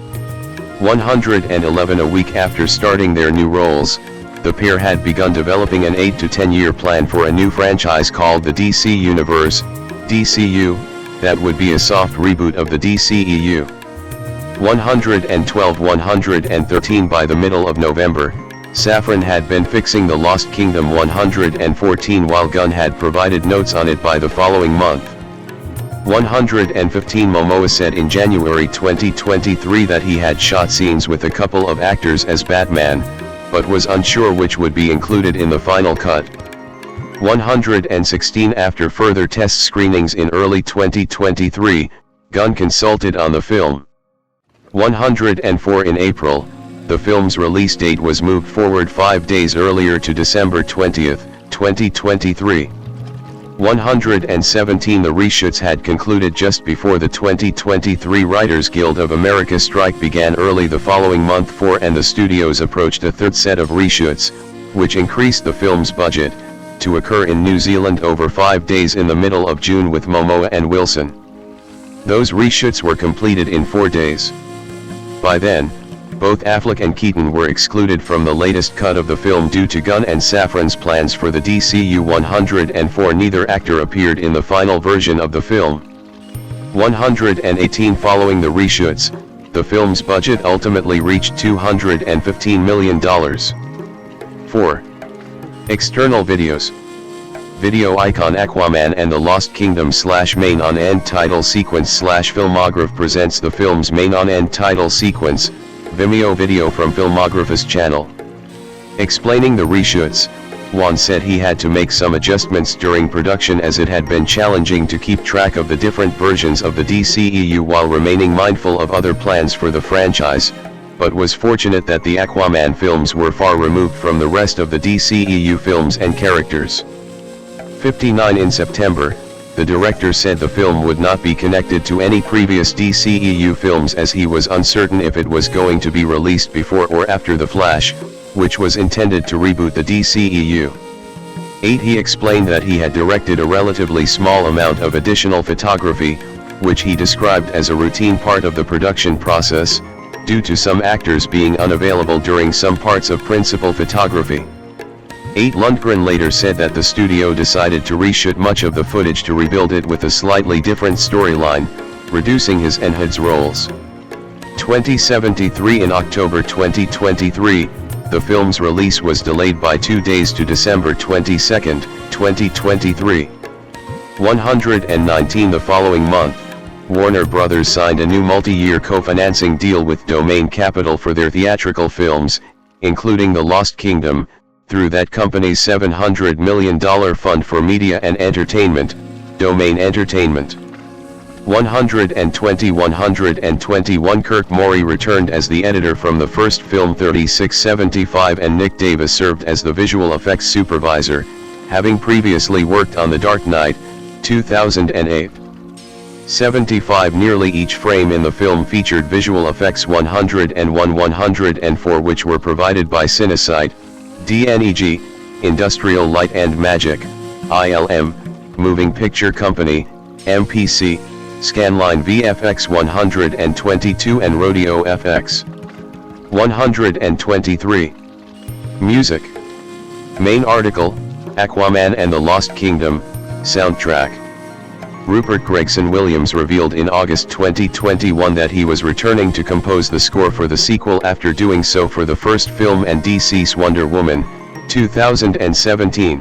111 A week after starting their new roles, the pair had begun developing an 8 to 10 year plan for a new franchise called the DC Universe, DCU, that would be a soft reboot of the DCEU. 112-113 By the middle of November, Safran had been fixing The Lost Kingdom 114 while Gunn had provided notes on it by the following month. 115 Momoa said in January 2023 that he had shot scenes with a couple of actors as Batman, but was unsure which would be included in the final cut. 116 After further test screenings in early 2023, Gunn consulted on the film. 104 In April, the film's release date was moved forward 5 days earlier to December 20, 2023. 117 The reshoots had concluded just before the 2023 Writers Guild of America strike began early the following month and the studios approached a third set of reshoots, which increased the film's budget, to occur in New Zealand over 5 days in the middle of June with Momoa and Wilson. Those reshoots were completed in 4 days. By then, both Affleck and Keaton were excluded from the latest cut of the film due to Gunn and Safran's plans for the DCU 104. Neither actor appeared in the final version of the film. 118 Following the reshoots, the film's budget ultimately reached $215 million. 4. External videos. Video icon Aquaman and the Lost Kingdom / main on-end title sequence / filmograph presents the film's main on-end title sequence, Vimeo video from Filmography's channel. Explaining the reshoots, Wan said he had to make some adjustments during production as it had been challenging to keep track of the different versions of the DCEU while remaining mindful of other plans for the franchise, but was fortunate that the Aquaman films were far removed from the rest of the DCEU films and characters. 59 In September, the director said the film would not be connected to any previous DCEU films as he was uncertain if it was going to be released before or after The Flash, which was intended to reboot the DCEU. 8 He explained that he had directed a relatively small amount of additional photography, which he described as a routine part of the production process, due to some actors being unavailable during some parts of principal photography. 8 Lundgren later said that the studio decided to reshoot much of the footage to rebuild it with a slightly different storyline, reducing his and Hood's roles. 2073 In October 2023, the film's release was delayed by 2 days to December 22, 2023. 119 The following month, Warner Bros. Signed a new multi-year co-financing deal with Domain Capital for their theatrical films, including The Lost Kingdom, through that company's $700 million fund for media and entertainment, Domain Entertainment. 121 Kirk Morey returned as the editor from the first film 3675 and Nick Davis served as the visual effects supervisor, having previously worked on The Dark Knight, 2008. 75 Nearly each frame in the film featured visual effects 104 which were provided by Cinesight, DNEG, Industrial Light and Magic, ILM, Moving Picture Company, MPC, Scanline VFX 122 and Rodeo FX. 123. Music. Main article, Aquaman and the Lost Kingdom, soundtrack. Rupert Gregson-Williams revealed in August 2021 that he was returning to compose the score for the sequel after doing so for the first film and DC's Wonder Woman, 2017.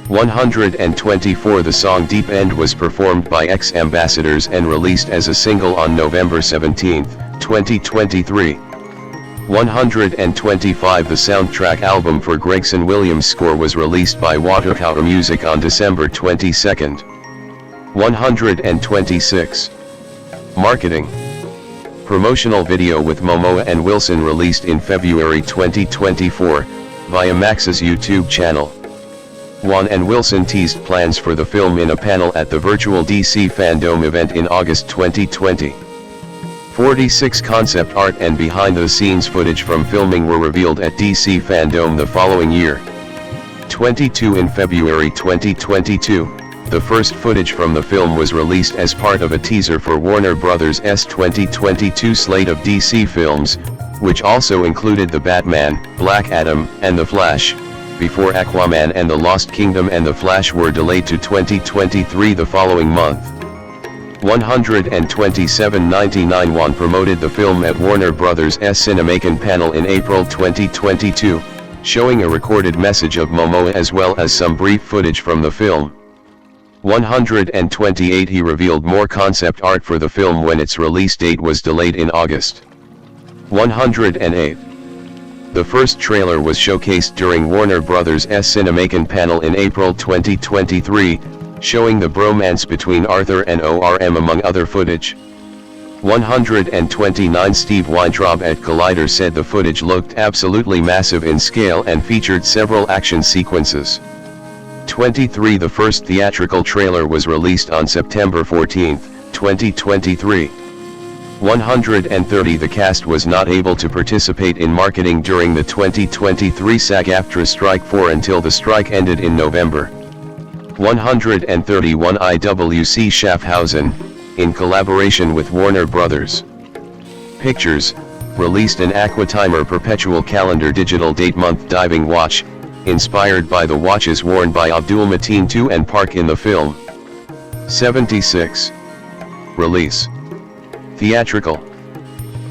124 The song Deep End was performed by X-Ambassadors and released as a single on November 17, 2023. 125 The soundtrack album for Gregson-Williams' score was released by Watertower Music on December 22. 126. Marketing. Promotional video with Momoa and Wilson released in February 2024, via Max's YouTube channel. Wan and Wilson teased plans for the film in a panel at the virtual DC Fandom event in August 2020. 46 Concept art and behind-the-scenes footage from filming were revealed at DC Fandom the following year. 22 In February 2022, the first footage from the film was released as part of a teaser for Warner Bros.' 2022 slate of DC films, which also included The Batman, Black Adam, and The Flash, before Aquaman and the Lost Kingdom and The Flash were delayed to 2023 the following month. 127.99 Wan promoted the film at Warner Bros.' Cinemacan panel in April 2022, showing a recorded message of Momoa as well as some brief footage from the film. 128 He revealed more concept art for the film when its release date was delayed in August. 108. The first trailer was showcased during Warner Bros.' Cinemacan panel in April 2023, showing the bromance between Arthur and ORM among other footage. 129 Steve Weintraub at Collider said the footage looked absolutely massive in scale and featured several action sequences. 23 The first theatrical trailer was released on September 14, 2023. 130 The cast was not able to participate in marketing during the 2023 SAG-AFTRA strike until the strike ended in November. 131 IWC Schaffhausen, in collaboration with Warner Bros. Pictures, released an Aquatimer Perpetual Calendar digital date month diving watch, inspired by the watches worn by Abdul Mateen II and Park in the film. 76. Release. Theatrical.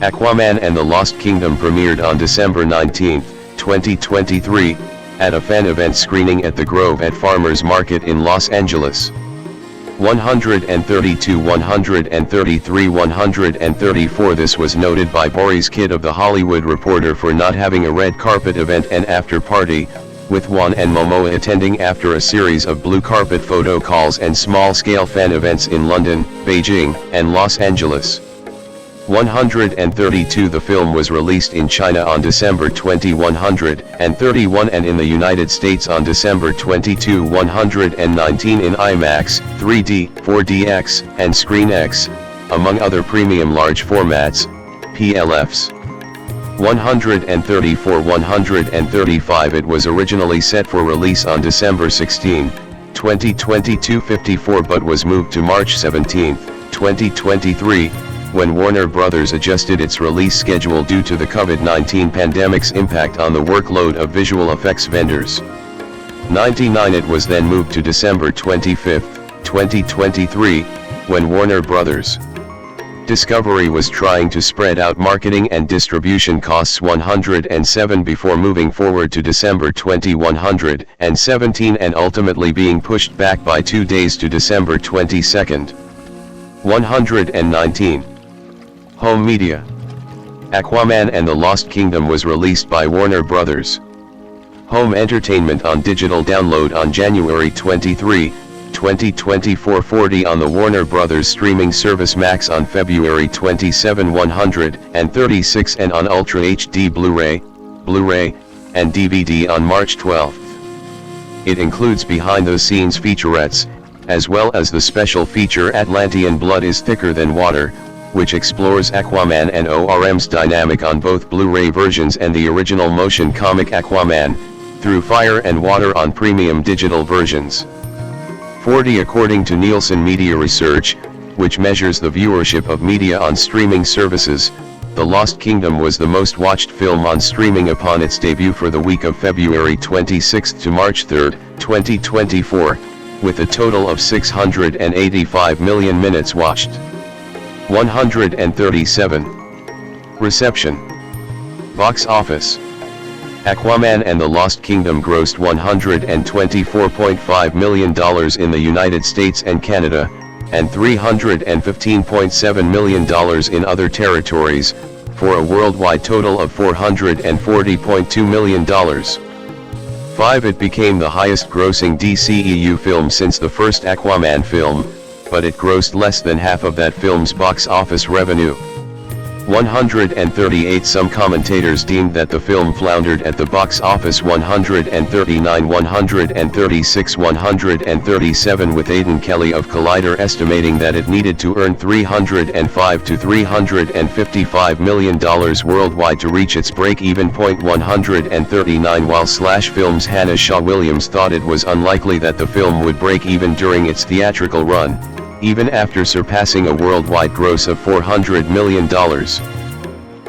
Aquaman and the Lost Kingdom premiered on December 19, 2023, at a fan event screening at the Grove at Farmers Market in Los Angeles. 132 133 134 This was noted by Boris Kidd of The Hollywood Reporter for not having a red carpet event and after party, with Wan and Momoa attending after a series of blue carpet photo calls and small-scale fan events in London, Beijing, and Los Angeles. 132 The film was released in China on December 20, 131 and in the United States on December 22, 119 in IMAX, 3D, 4DX, and ScreenX, among other premium large formats, PLFs. 134 135 It was originally set for release on December 16, 2022 54 but was moved to March 17, 2023, when Warner Bros. Adjusted its release schedule due to the COVID-19 pandemic's impact on the workload of visual effects vendors. 99 It was then moved to December 25, 2023, when Warner Bros. Discovery was trying to spread out marketing and distribution costs 107 before moving forward to December 2117 and ultimately being pushed back by 2 days to December 22. 119. Home media. Aquaman and the Lost Kingdom was released by Warner Bros. Home entertainment on digital download on January 23, 2024 40 on the Warner Bros. Streaming service Max on February 27 136 and on Ultra HD Blu-ray, and DVD on March 12. It includes behind-the-scenes featurettes, as well as the special feature Atlantean Blood is Thicker Than Water, which explores Aquaman and ORM's dynamic on both Blu-ray versions and the original motion comic Aquaman, Through Fire and Water on premium digital versions. 40 According to Nielsen Media Research, which measures the viewership of media on streaming services, The Lost Kingdom was the most watched film on streaming upon its debut for the week of February 26 to March 3, 2024, with a total of 685 million minutes watched. 137. Reception. Box office. Aquaman and the Lost Kingdom grossed $124.5 million in the United States and Canada, and $315.7 million in other territories, for a worldwide total of $440.2 million. 5. It became the highest-grossing DCEU film since the first Aquaman film, but it grossed less than half of that film's box office revenue. 138 Some commentators deemed that the film floundered at the box office. 139 136 137 with Aidan Kelly of Collider estimating that it needed to earn $305 to $355 million worldwide to reach its break-even point. 139 While Slash Films' Hannah Shaw Williams thought it was unlikely that the film would break even during its theatrical run, even after surpassing a worldwide gross of $400 million.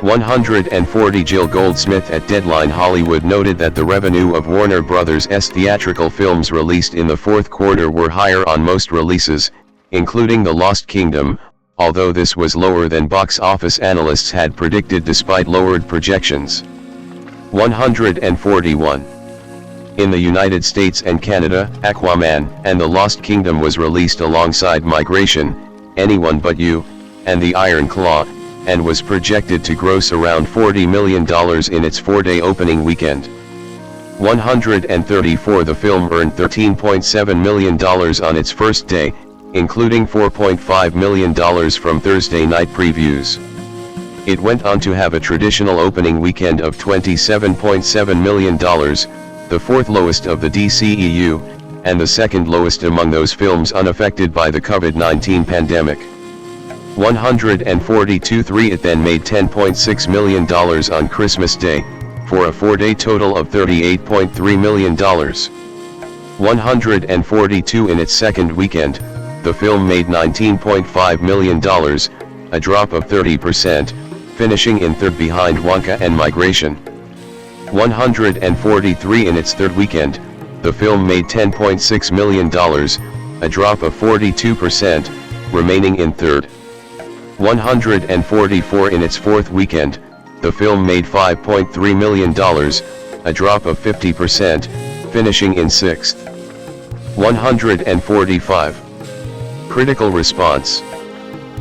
140 Jill Goldsmith at Deadline Hollywood noted that the revenue of Warner Bros.' theatrical films released in the fourth quarter were higher on most releases, including The Lost Kingdom, although this was lower than box office analysts had predicted despite lowered projections. 141. In the United States and Canada, Aquaman and the Lost Kingdom was released alongside Migration, Anyone But You, and The Iron Claw, and was projected to gross around $40 million in its 4-day opening weekend. 134 The film earned $13.7 million on its first day, including $4.5 million from Thursday night previews. It went on to have a traditional opening weekend of $27.7 million, the fourth lowest of the DCEU, and the second lowest among those films unaffected by the COVID-19 pandemic. 142.3 It then made $10.6 million on Christmas Day, for a 4-day total of $38.3 million. 142 In its second weekend, the film made $19.5 million, a drop of 30%, finishing in third behind Wonka and Migration. 143 In its third weekend, the film made $10.6 million, a drop of 42%, remaining in third. 144 In its fourth weekend, the film made $5.3 million, a drop of 50%, finishing in sixth. 145. Critical response.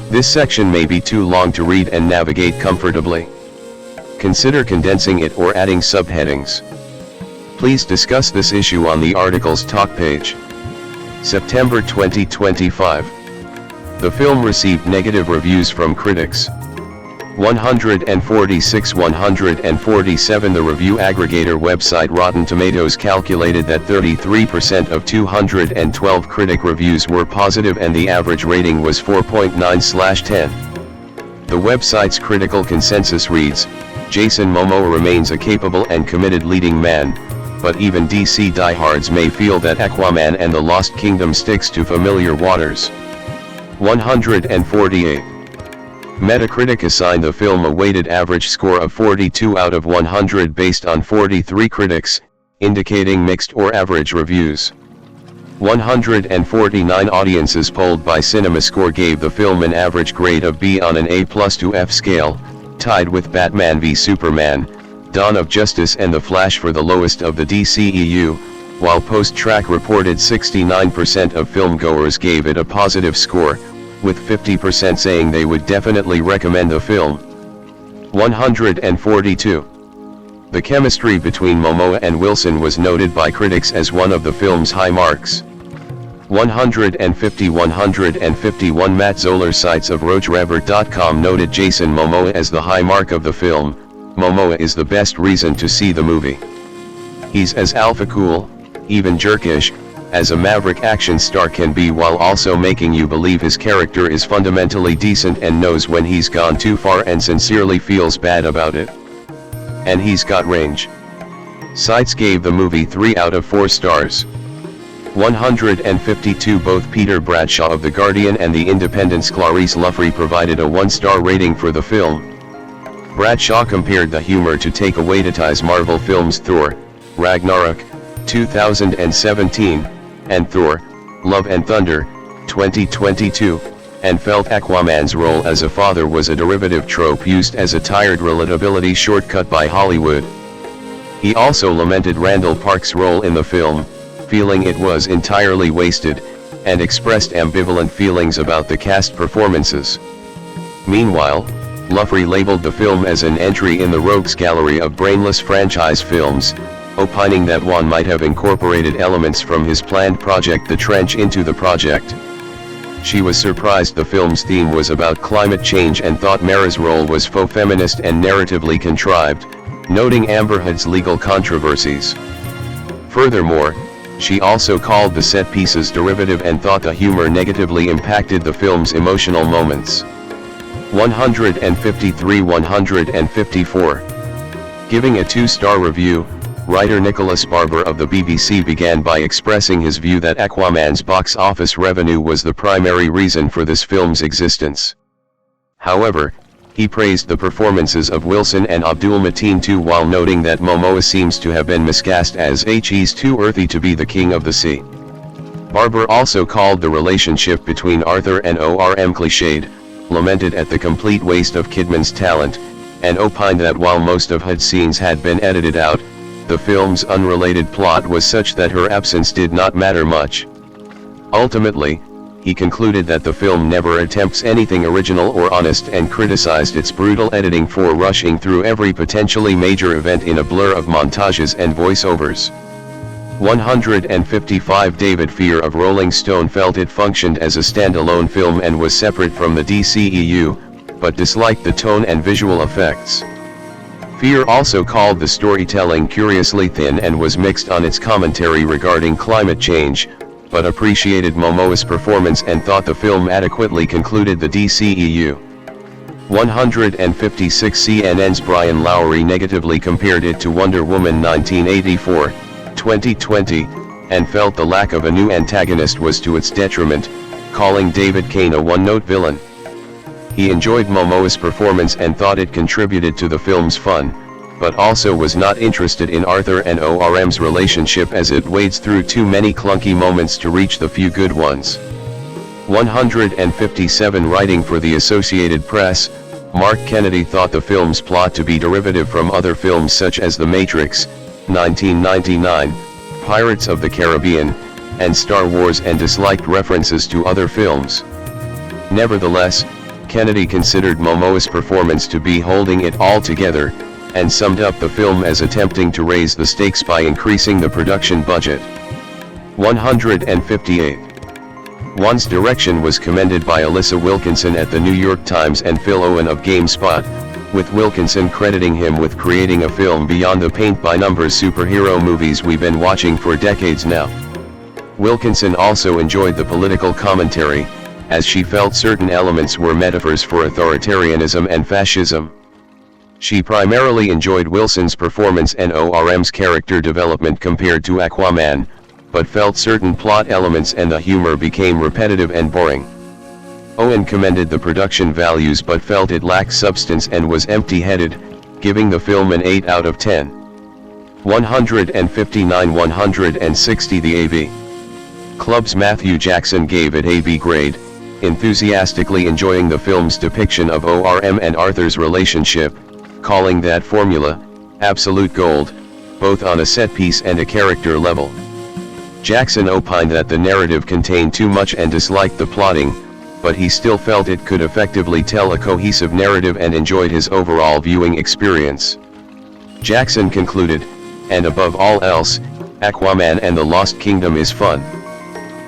This section may be too long to read and navigate comfortably. Consider condensing it or adding subheadings. Please discuss this issue on the article's talk page. September 2025. The film received negative reviews from critics. 146 147 The review aggregator website Rotten Tomatoes calculated that 33% of 212 critic reviews were positive and the average rating was 4.9/10. The website's critical consensus reads, Jason Momoa remains a capable and committed leading man, but even DC diehards may feel that Aquaman and the Lost Kingdom sticks to familiar waters. 148. Metacritic assigned the film a weighted average score of 42 out of 100 based on 43 critics, indicating mixed or average reviews. 149 audiences polled by CinemaScore gave the film an average grade of B on an A+ to F scale, tied with Batman v Superman, Dawn of Justice and The Flash for the lowest of the DCEU, while Post-Track reported 69% of filmgoers gave it a positive score, with 50% saying they would definitely recommend the film. 142. The chemistry between Momoa and Wilson was noted by critics as one of the film's high marks. 151 Matt Zoller Sites of RogerEbert.com noted Jason Momoa as the high mark of the film. Momoa is the best reason to see the movie. He's as alpha cool, even jerkish, as a maverick action star can be, while also making you believe his character is fundamentally decent and knows when he's gone too far and sincerely feels bad about it. And he's got range. Sites gave the movie 3 out of 4 stars. 152 Both Peter Bradshaw of The Guardian and The Independent's Clarice Luffrey provided a 1-star rating for the film. Bradshaw compared the humor to Taika Waititi's Marvel films Thor, Ragnarok, 2017, and Thor, Love and Thunder, 2022, and felt Aquaman's role as a father was a derivative trope used as a tired relatability shortcut by Hollywood. He also lamented Randall Park's role in the film, feeling it was entirely wasted, and expressed ambivalent feelings about the cast performances. Meanwhile, Luffrey labeled the film as an entry in the rogues gallery of brainless franchise films, opining that one might have incorporated elements from his planned project The Trench into the project. She was surprised the film's theme was about climate change and thought Mara's role was faux feminist and narratively contrived, noting Amber Heard's legal controversies. Furthermore, she also called the set pieces derivative and thought the humor negatively impacted the film's emotional moments. 154. Giving a 2-star review, writer Nicholas Barber of the BBC began by expressing his view that Aquaman's box office revenue was the primary reason for this film's existence. However, he praised the performances of Wilson and Abdul Mateen too, while noting that Momoa seems to have been miscast as he's too earthy to be the king of the sea. Barber also called the relationship between Arthur and ORM cliched, lamented at the complete waste of Kidman's talent, and opined that while most of Heard's scenes had been edited out, the film's unrelated plot was such that her absence did not matter much. Ultimately, he concluded that the film never attempts anything original or honest and criticized its brutal editing for rushing through every potentially major event in a blur of montages and voiceovers. 155 David Fear of Rolling Stone felt it functioned as a standalone film and was separate from the DCEU, but disliked the tone and visual effects. Fear also called the storytelling curiously thin and was mixed on its commentary regarding climate change, but appreciated Momoa's performance and thought the film adequately concluded the DCEU. 156 CNN's Brian Lowry negatively compared it to Wonder Woman 1984, 2020, and felt the lack of a new antagonist was to its detriment, calling David Kane a one-note villain. He enjoyed Momoa's performance and thought it contributed to the film's fun, but also was not interested in Arthur and ORM's relationship as it wades through too many clunky moments to reach the few good ones. 157 Writing for the Associated Press, Mark Kennedy thought the film's plot to be derivative from other films such as The Matrix, 1999, Pirates of the Caribbean, and Star Wars, and disliked references to other films. Nevertheless, Kennedy considered Momoa's performance to be holding it all together, and summed up the film as attempting to raise the stakes by increasing the production budget. 158. One's direction was commended by Alyssa Wilkinson at the New York Times and Phil Owen of GameSpot, with Wilkinson crediting him with creating a film beyond the paint-by-numbers superhero movies we've been watching for decades now. Wilkinson also enjoyed the political commentary, as she felt certain elements were metaphors for authoritarianism and fascism. She primarily enjoyed Wilson's performance and ORM's character development compared to Aquaman, but felt certain plot elements and the humor became repetitive and boring. Owen commended the production values but felt it lacked substance and was empty-headed, giving the film an 8 out of 10. 159-160 The AV Club's Matthew Jackson gave it a B grade, enthusiastically enjoying the film's depiction of ORM and Arthur's relationship, calling that formula, absolute gold, both on a set piece and a character level. Jackson opined that the narrative contained too much and disliked the plotting, but he still felt it could effectively tell a cohesive narrative and enjoyed his overall viewing experience. Jackson concluded, and above all else, Aquaman and the Lost Kingdom is fun.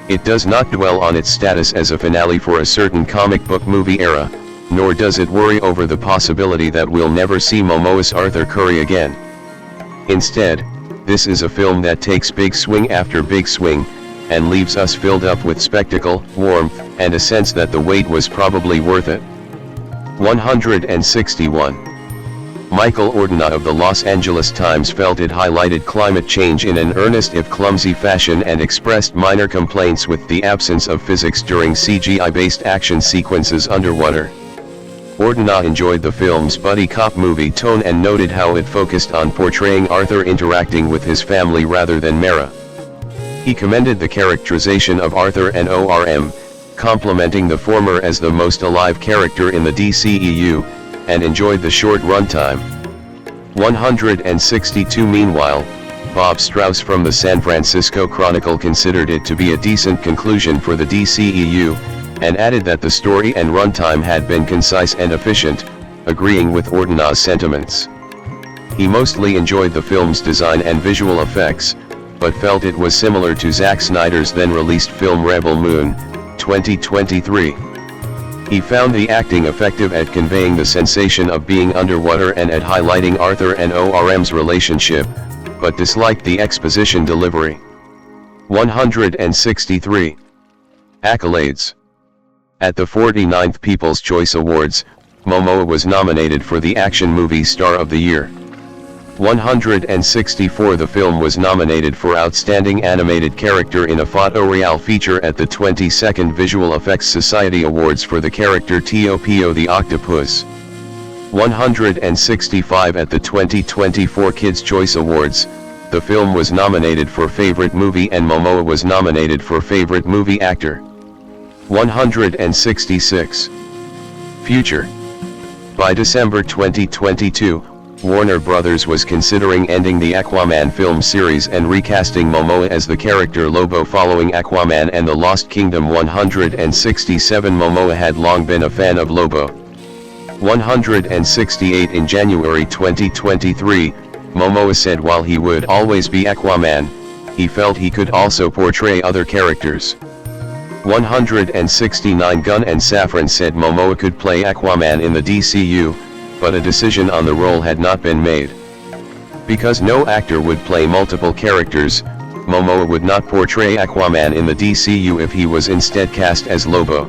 It does not dwell on its status as a finale for a certain comic book movie era, nor does it worry over the possibility that we'll never see Momoa's Arthur Curry again. Instead, this is a film that takes big swing after big swing, and leaves us filled up with spectacle, warmth, and a sense that the wait was probably worth it. 161. Michael Ordina of the Los Angeles Times felt it highlighted climate change in an earnest if clumsy fashion and expressed minor complaints with the absence of physics during CGI-based action sequences underwater. Ordina enjoyed the film's buddy cop movie tone and noted how it focused on portraying Arthur interacting with his family rather than Mera. He commended the characterization of Arthur and ORM, complimenting the former as the most alive character in the DCEU, and enjoyed the short runtime. 162 Meanwhile, Bob Strauss from the San Francisco Chronicle considered it to be a decent conclusion for the DCEU, and added that the story and runtime had been concise and efficient, agreeing with Ordina's sentiments. He mostly enjoyed the film's design and visual effects, but felt it was similar to Zack Snyder's then-released film Rebel Moon, 2023. He found the acting effective at conveying the sensation of being underwater and at highlighting Arthur and ORM's relationship, but disliked the exposition delivery. 163. Accolades. At the 49th People's Choice Awards, Momoa was nominated for the Action Movie Star of the Year. 164. The film was nominated for Outstanding Animated Character in a Photoreal Feature at the 22nd Visual Effects Society Awards for the character Topo the Octopus. 165. At the 2024 Kids' Choice Awards, the film was nominated for Favorite Movie and Momoa was nominated for Favorite Movie Actor. 166. Future. By December 2022, Warner Bros. Was considering ending the Aquaman film series and recasting Momoa as the character Lobo following Aquaman and the Lost Kingdom. 167. Momoa had long been a fan of Lobo. 168. In January 2023, Momoa said while he would always be Aquaman, he felt he could also portray other characters. 169. Gunn and Safran said Momoa could play Aquaman in the DCU, but a decision on the role had not been made. Because no actor would play multiple characters, Momoa would not portray Aquaman in the DCU if he was instead cast as Lobo.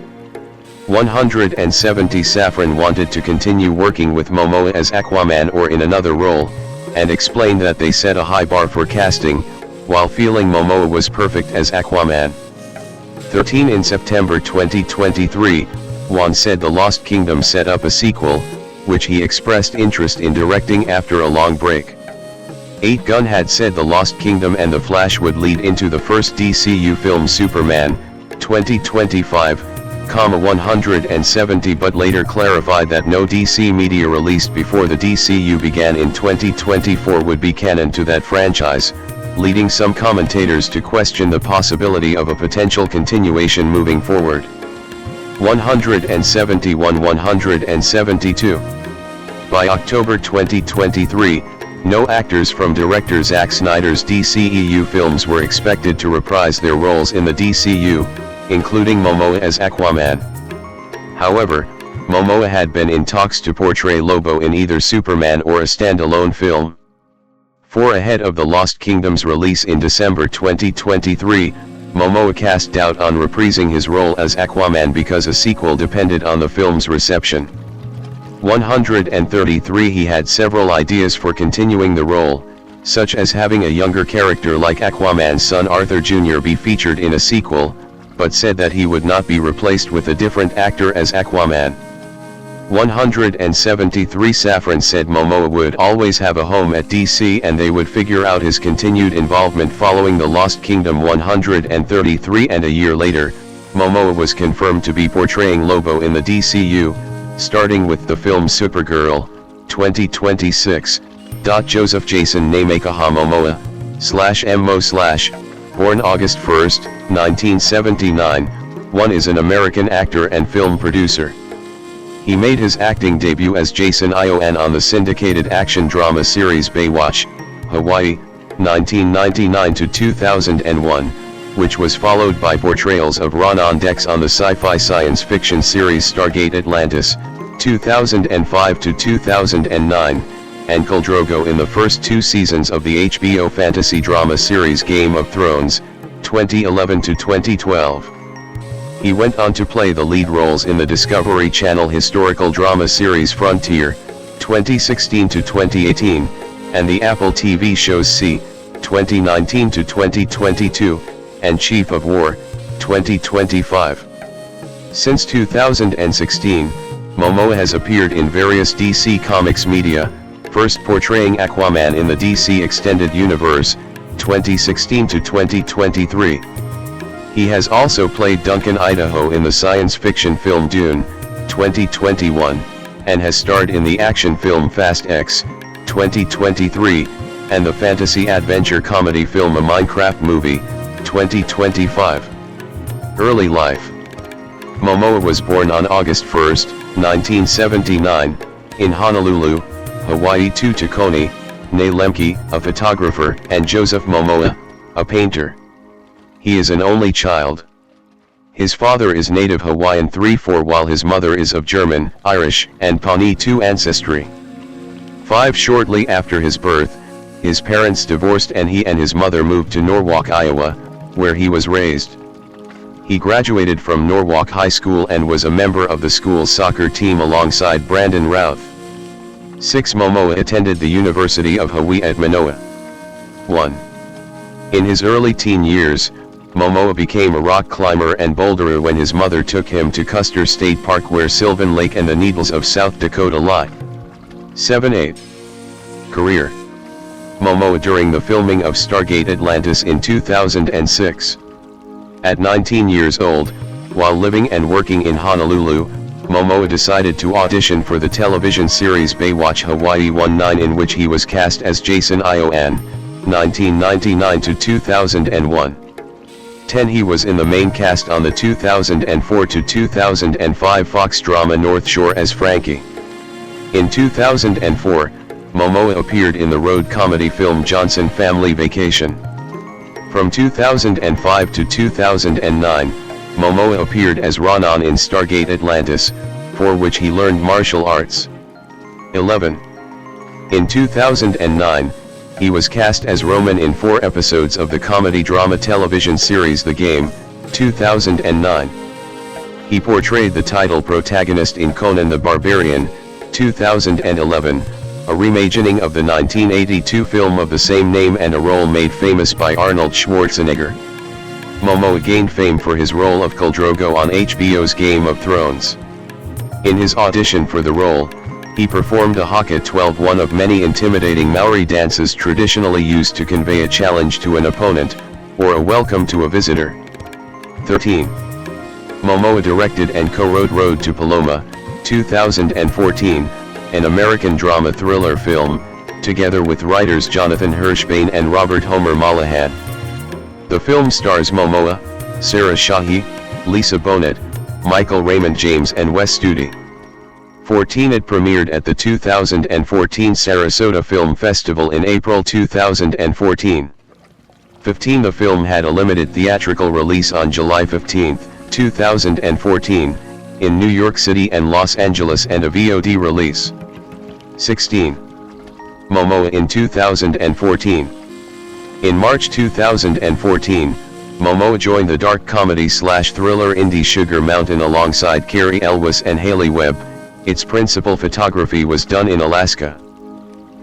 170. Safran wanted to continue working with Momoa as Aquaman or in another role, and explained that they set a high bar for casting, while feeling Momoa was perfect as Aquaman. 13. In September 2023, Wan said The Lost Kingdom set up a sequel, which he expressed interest in directing after a long break. 8. Gunn had said The Lost Kingdom and The Flash would lead into the first DCU film Superman, 2025, 170 but later clarified that no DC media released before the DCU began in 2024 would be canon to that franchise, leading some commentators to question the possibility of a potential continuation moving forward. 171. 172. By October 2023, no actors from director Zack Snyder's DCEU films were expected to reprise their roles in the DCU, including Momoa as Aquaman. However, Momoa had been in talks to portray Lobo in either Superman or a standalone film. 4. Ahead of The Lost Kingdom's release in December 2023, Momoa cast doubt on reprising his role as Aquaman because a sequel depended on the film's reception. 133. He had several ideas for continuing the role, such as having a younger character like Aquaman's son Arthur Jr. be featured in a sequel, but said that he would not be replaced with a different actor as Aquaman. 173 Safran said Momoa would always have a home at DC and they would figure out his continued involvement following The Lost Kingdom. 133 And a year later, Momoa was confirmed to be portraying Lobo in the DCU, starting with the film Supergirl, 2026. Joseph Jason Namekaha Momoa, /MO/, born August 1, 1979, is an American actor and film producer. He made his acting debut as Jason Ion on the syndicated action drama series Baywatch, Hawaii, 1999 to 2001, which was followed by portrayals of Ronan Dex on the sci-fi science fiction series Stargate Atlantis, 2005 to 2009, and Khal Drogo in the first 2 seasons of the HBO fantasy drama series Game of Thrones, 2011 to 2012. He went on to play the lead roles in the Discovery Channel historical drama series Frontier, 2016 to 2018, and the Apple TV shows See, 2019 to 2022, and Chief of War, 2025. Since 2016, Momoa has appeared in various DC Comics media, first portraying Aquaman in the DC Extended Universe, 2016 to 2023. He has also played Duncan Idaho in the science fiction film Dune, 2021, and has starred in the action film Fast X, 2023, and the fantasy adventure comedy film A Minecraft Movie, 2025. Early life. Momoa was born on August 1, 1979, in Honolulu, Hawaii to Takoni, Ne Lemke, a photographer, and Joseph Momoa, a painter. He is an only child. His father is native Hawaiian 3/4 while his mother is of German, Irish, and Pawnee 2 ancestry. 5 Shortly after his birth, his parents divorced and he and his mother moved to Norwalk, Iowa, where he was raised. He graduated from Norwalk High School and was a member of the school's soccer team alongside Brandon Routh. 6 Momoa attended the University of Hawaii at Manoa. 1. In his early teen years, Momoa became a rock climber and boulderer when his mother took him to Custer State Park where Sylvan Lake and the Needles of South Dakota lie. 7-8. Career. Momoa during the filming of Stargate Atlantis in 2006. At 19 years old, while living and working in Honolulu, Momoa decided to audition for the television series Baywatch Hawaii 19 in which he was cast as Jason Ion, 1999 to 2001. 10 He was in the main cast on the 2004 to 2005 Fox drama North Shore as Frankie. In 2004, Momoa appeared in the road comedy film Johnson Family Vacation. From 2005 to 2009, Momoa appeared as Ronan in Stargate Atlantis, for which he learned martial arts. 11. In 2009, he was cast as Roman in 4 episodes of the comedy drama television series The Game, 2009. He portrayed the title protagonist in Conan the Barbarian, 2011, a reimagining of the 1982 film of the same name and a role made famous by Arnold Schwarzenegger. Momoa gained fame for his role of Khal Drogo on HBO's Game of Thrones. In his audition for the role, he performed a haka 12, one of many intimidating Maori dances traditionally used to convey a challenge to an opponent, or a welcome to a visitor. 13. Momoa directed and co-wrote Road to Paloma, 2014, an American drama thriller film, together with writers Jonathan Hirschbane and Robert Homer Mollahan. The film stars Momoa, Sarah Shahi, Lisa Bonet, Michael Raymond James and Wes Studi. 14. It premiered at the 2014 Sarasota Film Festival in April 2014. 15. The film had a limited theatrical release on July 15, 2014, in New York City and Los Angeles and a VOD release. 16. Momoa in 2014. In March 2014, Momoa joined the dark comedy/thriller indie Sugar Mountain alongside Carrie Elwes and Haley Webb. Its principal photography was done in Alaska.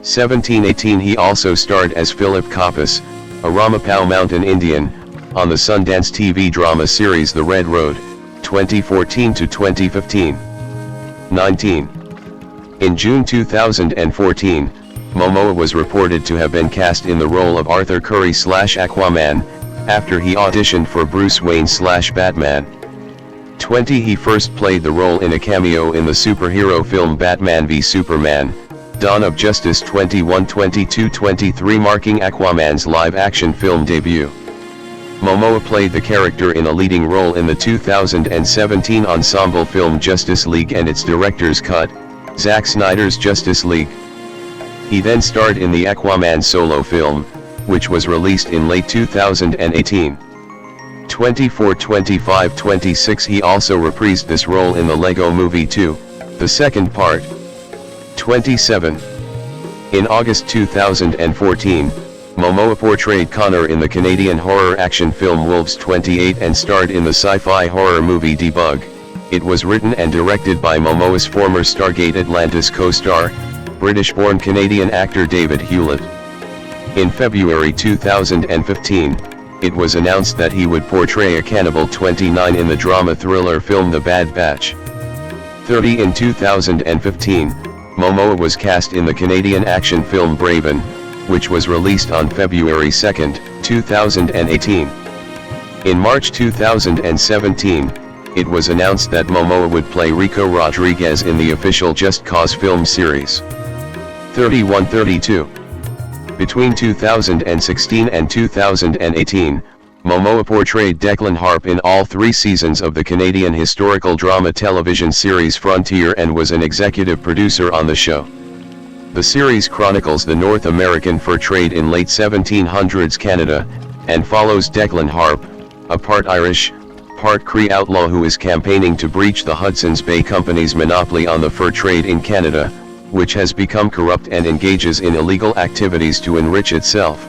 17. 18. He also starred as Philip Kappas, a Ramapough Mountain Indian, on the Sundance TV drama series The Red Road, 2014 to 2015. 19. In June 2014, Momoa was reported to have been cast in the role of Arthur Curry/Aquaman, after he auditioned for Bruce Wayne/Batman. 20. He first played the role in a cameo in the superhero film Batman v Superman, Dawn of Justice 21-22-23, marking Aquaman's live-action film debut. Momoa played the character in a leading role in the 2017 ensemble film Justice League and its director's cut, Zack Snyder's Justice League. He then starred in the Aquaman solo film, which was released in late 2018. 24, 25, 26. He also reprised this role in the Lego Movie 2, the second part. 27. In August 2014, Momoa portrayed Connor in the Canadian horror action film Wolves 28 and starred in the sci-fi horror movie Debug. It was written and directed by Momoa's former Stargate Atlantis co-star, British-born Canadian actor David Hewlett. In February 2015, it was announced that he would portray a cannibal 29 in the drama thriller film The Bad Batch. 30. In 2015, Momoa was cast in the Canadian action film Braven, which was released on February 2, 2018. In March 2017, it was announced that Momoa would play Rico Rodriguez in the official Just Cause film series. 31-32. Between 2016 and 2018, Momoa portrayed Declan Harp in all 3 seasons of the Canadian historical drama television series Frontier and was an executive producer on the show. The series chronicles the North American fur trade in late 1700s Canada, and follows Declan Harp, a part Irish, part Cree outlaw who is campaigning to breach the Hudson's Bay Company's monopoly on the fur trade in Canada, which has become corrupt and engages in illegal activities to enrich itself.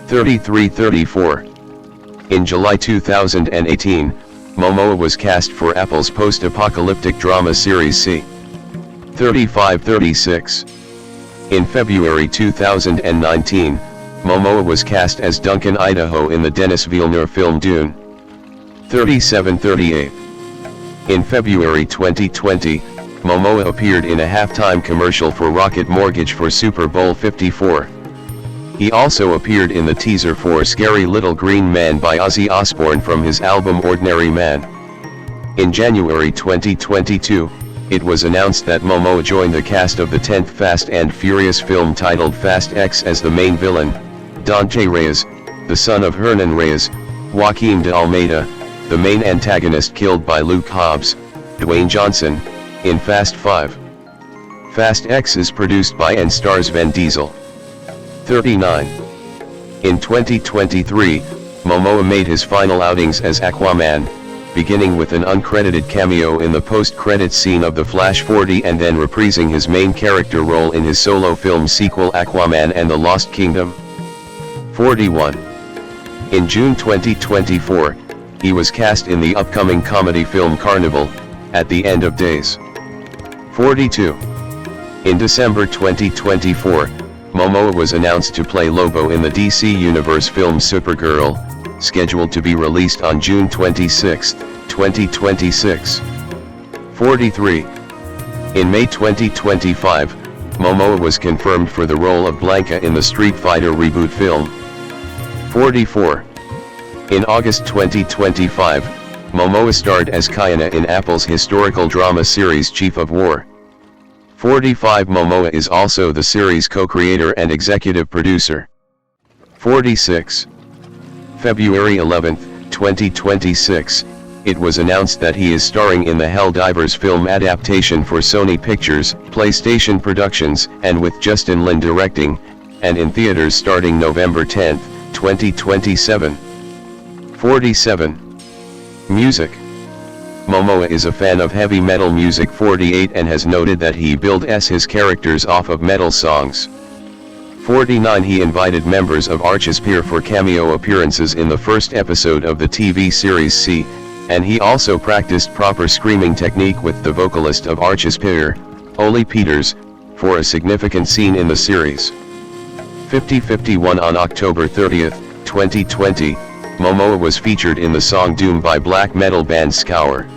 33-34. In July 2018, Momoa was cast for Apple's post-apocalyptic drama series C. 35-36. In February 2019, Momoa was cast as Duncan Idaho in the Denis Villeneuve film Dune. 37-38. In February 2020, Momoa appeared in a halftime commercial for Rocket Mortgage for Super Bowl 54. He also appeared in the teaser for Scary Little Green Man by Ozzy Osbourne from his album Ordinary Man. In January 2022, it was announced that Momoa joined the cast of the 10th Fast and Furious film titled Fast X as the main villain, Dante Reyes, the son of Hernan Reyes, Joaquim de Almeida, the main antagonist killed by Luke Hobbs, Dwayne Johnson, in Fast 5. Fast X is produced by and stars Vin Diesel. 39. In 2023, Momoa made his final outings as Aquaman, beginning with an uncredited cameo in the post-credits scene of The Flash 40 and then reprising his main character role in his solo film sequel Aquaman and the Lost Kingdom. 41. In June 2024, he was cast in the upcoming comedy film Carnival, At the End of Days. 42. In December 2024, Momoa was announced to play Lobo in the DC Universe film Supergirl, scheduled to be released on June 26, 2026. 43. In May 2025, Momoa was confirmed for the role of Blanka in the Street Fighter reboot film. 44. In August 2025, Momoa starred as Kayana in Apple's historical drama series Chief of War. 45. Momoa is also the series co-creator and executive producer. 46. February 11, 2026, it was announced that he is starring in the Helldivers film adaptation for Sony Pictures, PlayStation Productions, and with Justin Lin directing, and in theaters starting November 10, 2027. 47. Music. Momoa is a fan of heavy metal music. 48 and has noted that he builds his characters off of metal songs. 49. He invited members of Archisphere for cameo appearances in the first episode of the TV series C, and he also practiced proper screaming technique with the vocalist of Archisphere, Oli Peters, for a significant scene in the series. 50-51. On October 30, 2020, Momoa was featured in the song Doom by black metal band Scour.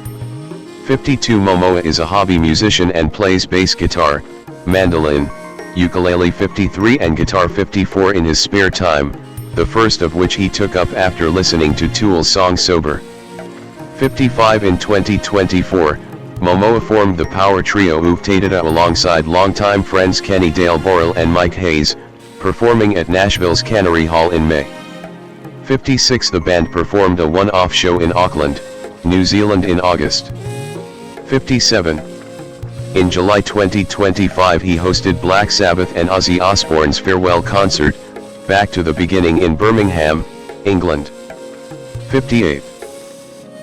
52 Momoa is a hobby musician and plays bass guitar, mandolin, ukulele 53 and guitar 54 in his spare time, the first of which he took up after listening to Tool's song Sober. 55 In 2024, Momoa formed the power trio Uftadida alongside longtime friends Kenny Dale Borrell and Mike Hayes, performing at Nashville's Cannery Hall in May. 56 The band performed a one-off show in Auckland, New Zealand in August. 57. In July 2025 he hosted Black Sabbath and Ozzy Osbourne's farewell concert, Back to the Beginning in Birmingham, England. 58.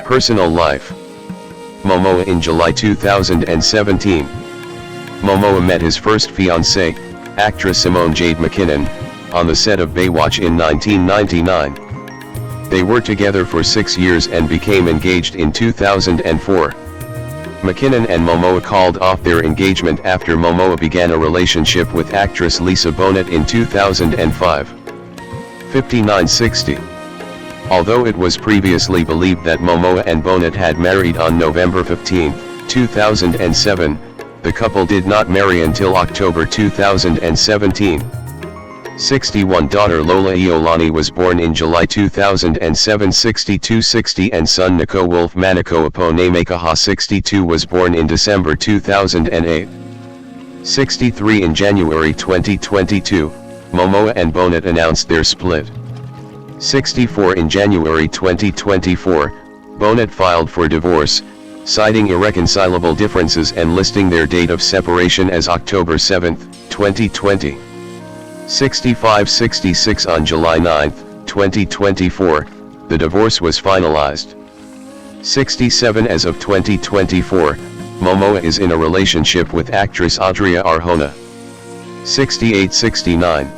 Personal life. Momoa in July 2017. Momoa met his first fiancée, actress Simone Jade McKinnon, on the set of Baywatch in 1999. They were together for 6 years and became engaged in 2004. McKinnon and Momoa called off their engagement after Momoa began a relationship with actress Lisa Bonet in 2005. 5960. Although it was previously believed that Momoa and Bonet had married on November 15, 2007, the couple did not marry until October 2017. 61 Daughter Lola Iolani was born in July 2007. 6260 and son Nico Wolf Manako Aponamekaha 62 was born in December 2008. 63 In January 2022, Momoa and Bonet announced their split. 64 In January 2024, Bonet filed for divorce, citing irreconcilable differences and listing their date of separation as October 7, 2020. 6566 On July 9, 2024, the divorce was finalized. 67 As of 2024, Momoa is in a relationship with actress Adria Arjona. 6869.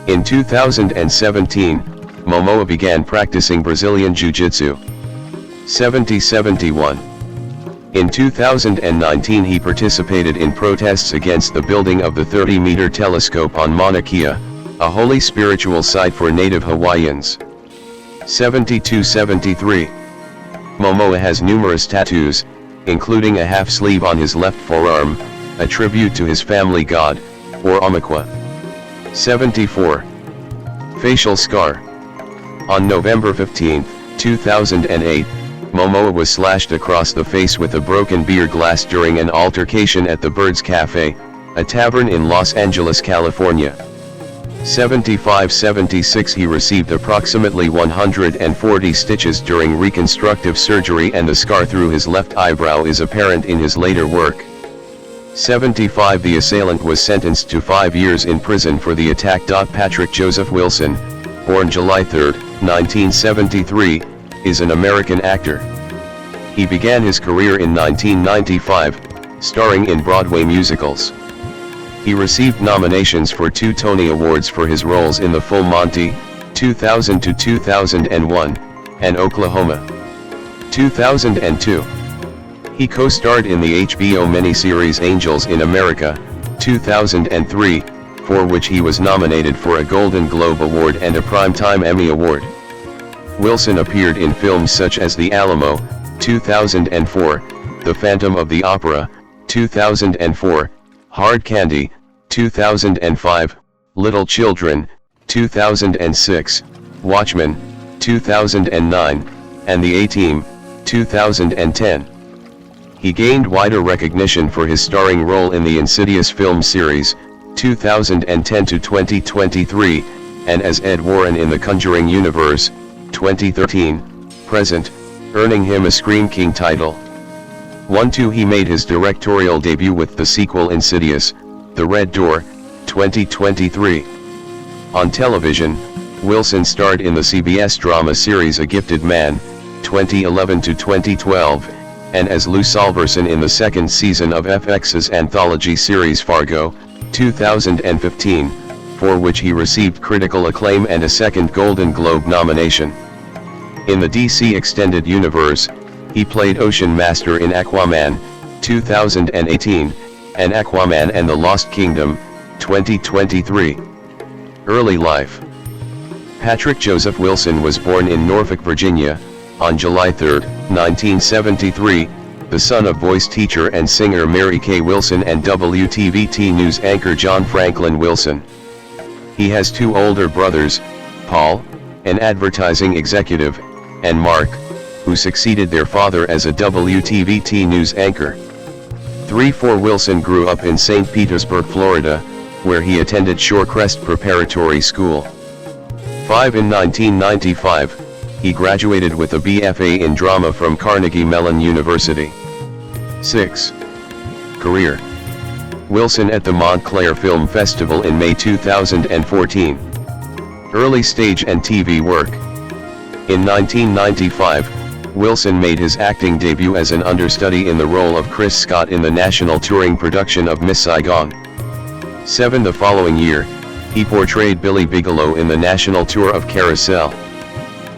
In 2017, Momoa began practicing Brazilian Jiu-Jitsu. 7071. In 2019 he participated in protests against the building of the 30-meter telescope on Mauna Kea, a holy spiritual site for native Hawaiians. 7273. Momoa has numerous tattoos, including a half sleeve on his left forearm, a tribute to his family god, or Omakwa. 74. Facial scar. On November 15, 2008, Momoa was slashed across the face with a broken beer glass during an altercation at the Birds Cafe, a tavern in Los Angeles, California. 7576 He received approximately 140 stitches during reconstructive surgery and the scar through his left eyebrow is apparent in his later work. 75 The assailant was sentenced to 5 years in prison for the attack. Patrick Joseph Wilson, born July 3, 1973, is an American actor. He began his career in 1995, starring in Broadway musicals. He received nominations for 2 Tony Awards for his roles in The Full Monty, 2000-2001, and Oklahoma, 2002. He co-starred in the HBO miniseries Angels in America, 2003, for which he was nominated for a Golden Globe Award and a Primetime Emmy Award. Wilson appeared in films such as The Alamo, 2004, The Phantom of the Opera, 2004, Hard Candy, 2005, Little Children, 2006, Watchmen, 2009, and The A-Team, 2010. He gained wider recognition for his starring role in the Insidious film series, 2010-2023, and as Ed Warren in the Conjuring universe, 2013-present, earning him a Scream King title. 1-2 He made his directorial debut with the sequel Insidious, The Red Door, 2023. On television, Wilson starred in the CBS drama series A Gifted Man, 2011-2012, and as Lou Salverson in the second season of FX's anthology series Fargo, 2015, for which he received critical acclaim and a second Golden Globe nomination. In the DC Extended Universe, he played Ocean Master in Aquaman, 2018, and Aquaman and the Lost Kingdom, 2023. Early life. Patrick Joseph Wilson was born in Norfolk, Virginia, on July 3, 1973, the son of voice teacher and singer Mary Kay Wilson and WTVT News anchor John Franklin Wilson. He has two older brothers, Paul, an advertising executive, and Mark, who succeeded their father as a WTVT News anchor. 3-4 Wilson grew up in St. Petersburg, Florida, where he attended Shorecrest Preparatory School. 5 In 1995, he graduated with a BFA in drama from Carnegie Mellon University. 6. Career. Wilson at the Montclair Film Festival in May 2014. Early stage and TV work. In 1995, Wilson made his acting debut as an understudy in the role of Chris Scott in the national touring production of Miss Saigon. 7 The following year, he portrayed Billy Bigelow in the national tour of Carousel.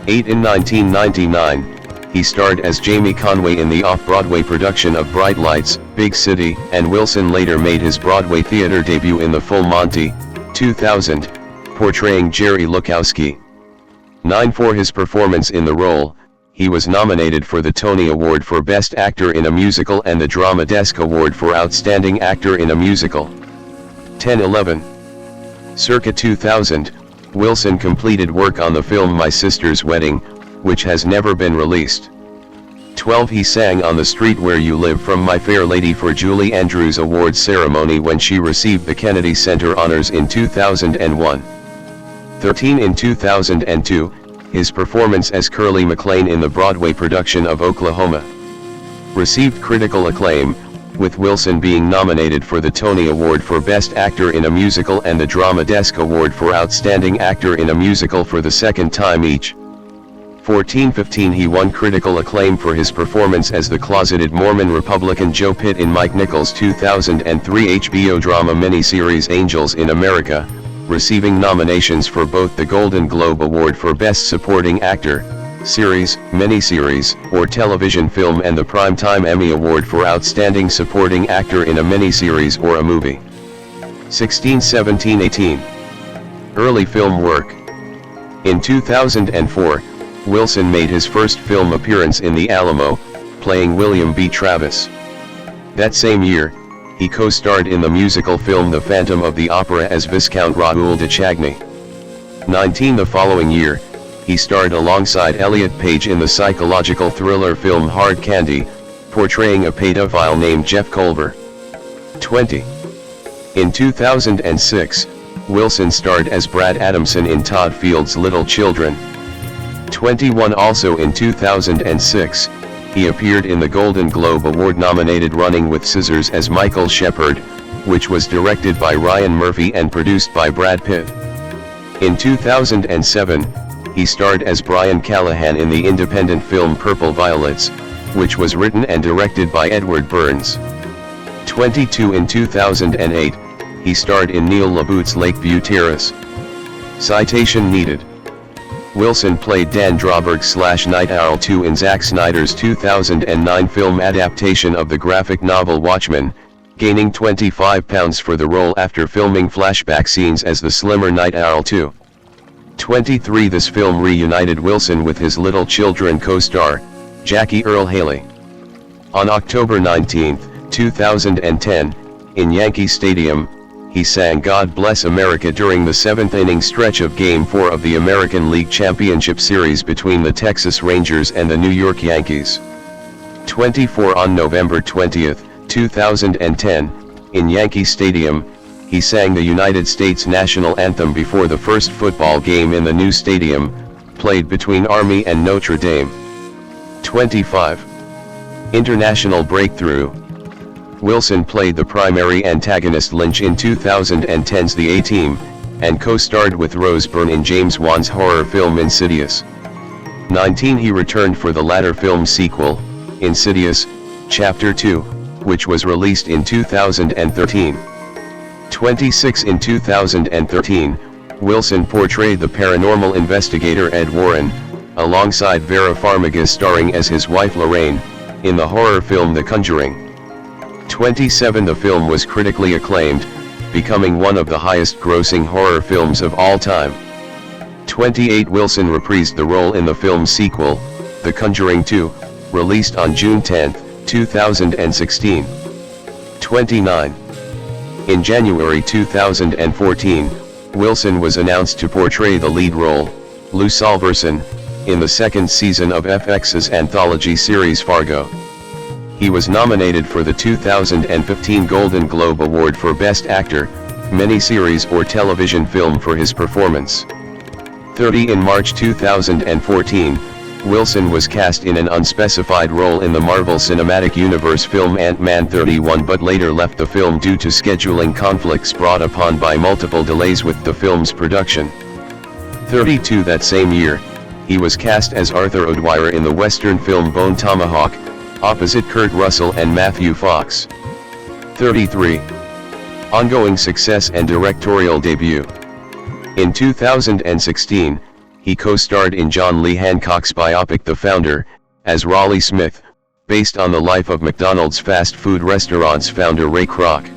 8 In 1999, he starred as Jamie Conway in the off-Broadway production of Bright Lights, Big City, and Wilson later made his Broadway theater debut in The Full Monty, 2000, portraying Jerry Lukowski. 9 For his performance in the role, he was nominated for the Tony Award for Best Actor in a Musical and the Drama Desk Award for Outstanding Actor in a Musical. 10-11. Circa 2000, Wilson completed work on the film My Sister's Wedding, which has never been released. 12 He sang On the Street Where You Live from My Fair Lady for Julie Andrews Awards ceremony when she received the Kennedy Center Honors in 2001. 13 In 2002, his performance as Curly McLean in the Broadway production of Oklahoma received critical acclaim, with Wilson being nominated for the Tony Award for Best Actor in a Musical and the Drama Desk Award for Outstanding Actor in a Musical for the second time each. 14-15 He won critical acclaim for his performance as the closeted Mormon Republican Joe Pitt in Mike Nichols' 2003 HBO drama miniseries Angels in America, receiving nominations for both the Golden Globe Award for Best Supporting Actor, Series, Miniseries, or Television Film and the Primetime Emmy Award for Outstanding Supporting Actor in a Miniseries or a Movie. 16-17-18. Early film work. In 2004, Wilson made his first film appearance in The Alamo, playing William B. Travis. That same year, he co-starred in the musical film The Phantom of the Opera as Viscount Raoul de Chagny. 19 The following year, he starred alongside Elliot Page in the psychological thriller film Hard Candy, portraying a pedophile named Jeff Culver. 20. In 2006, Wilson starred as Brad Adamson in Todd Field's Little Children. 21 Also in 2006, he appeared in the Golden Globe Award-nominated Running with Scissors as Michael Shepard, which was directed by Ryan Murphy and produced by Brad Pitt. In 2007, he starred as Brian Callahan in the independent film Purple Violets, which was written and directed by Edward Burns. 22 In 2008, he starred in Neil LaBute's Lakeview Terrace. Citation needed. Wilson played Dan Drawberg/Night Owl 2 in Zack Snyder's 2009 film adaptation of the graphic novel Watchmen, gaining 25 pounds for the role after filming flashback scenes as the slimmer Night Owl 2. 23 This film reunited Wilson with his Little Children co-star, Jackie Earle Haley. On October 19, 2010, in Yankee Stadium, he sang God Bless America during the seventh-inning stretch of Game 4 of the American League Championship Series between the Texas Rangers and the New York Yankees. 24 On November 20, 2010, in Yankee Stadium, he sang the United States National Anthem before the first football game in the new stadium, played between Army and Notre Dame. 25. International breakthrough. Wilson played the primary antagonist Lynch in 2010's The A-Team, and co-starred with Rose Byrne in James Wan's horror film Insidious. 19 He returned for the latter film's sequel, Insidious, Chapter 2, which was released in 2013. 26 In 2013, Wilson portrayed the paranormal investigator Ed Warren, alongside Vera Farmiga starring as his wife Lorraine, in the horror film The Conjuring. 27 The film was critically acclaimed, becoming one of the highest-grossing horror films of all time. 28 Wilson reprised the role in the film's sequel, The Conjuring 2, released on June 10, 2016. 29. In January 2014, Wilson was announced to portray the lead role, Lou Salverson, in the second season of FX's anthology series Fargo. He was nominated for the 2015 Golden Globe Award for Best Actor, Miniseries or Television Film for his performance. 30 In March 2014, Wilson was cast in an unspecified role in the Marvel Cinematic Universe film Ant-Man 31 but later left the film due to scheduling conflicts brought upon by multiple delays with the film's production. 32 That same year, he was cast as Arthur O'Dwyer in the Western film Bone Tomahawk, opposite Kurt Russell and Matthew Fox. 33. Ongoing success and directorial debut. In 2016, he co-starred in John Lee Hancock's biopic The Founder, as Raleigh Smith, based on the life of McDonald's fast food restaurant's founder Ray Kroc.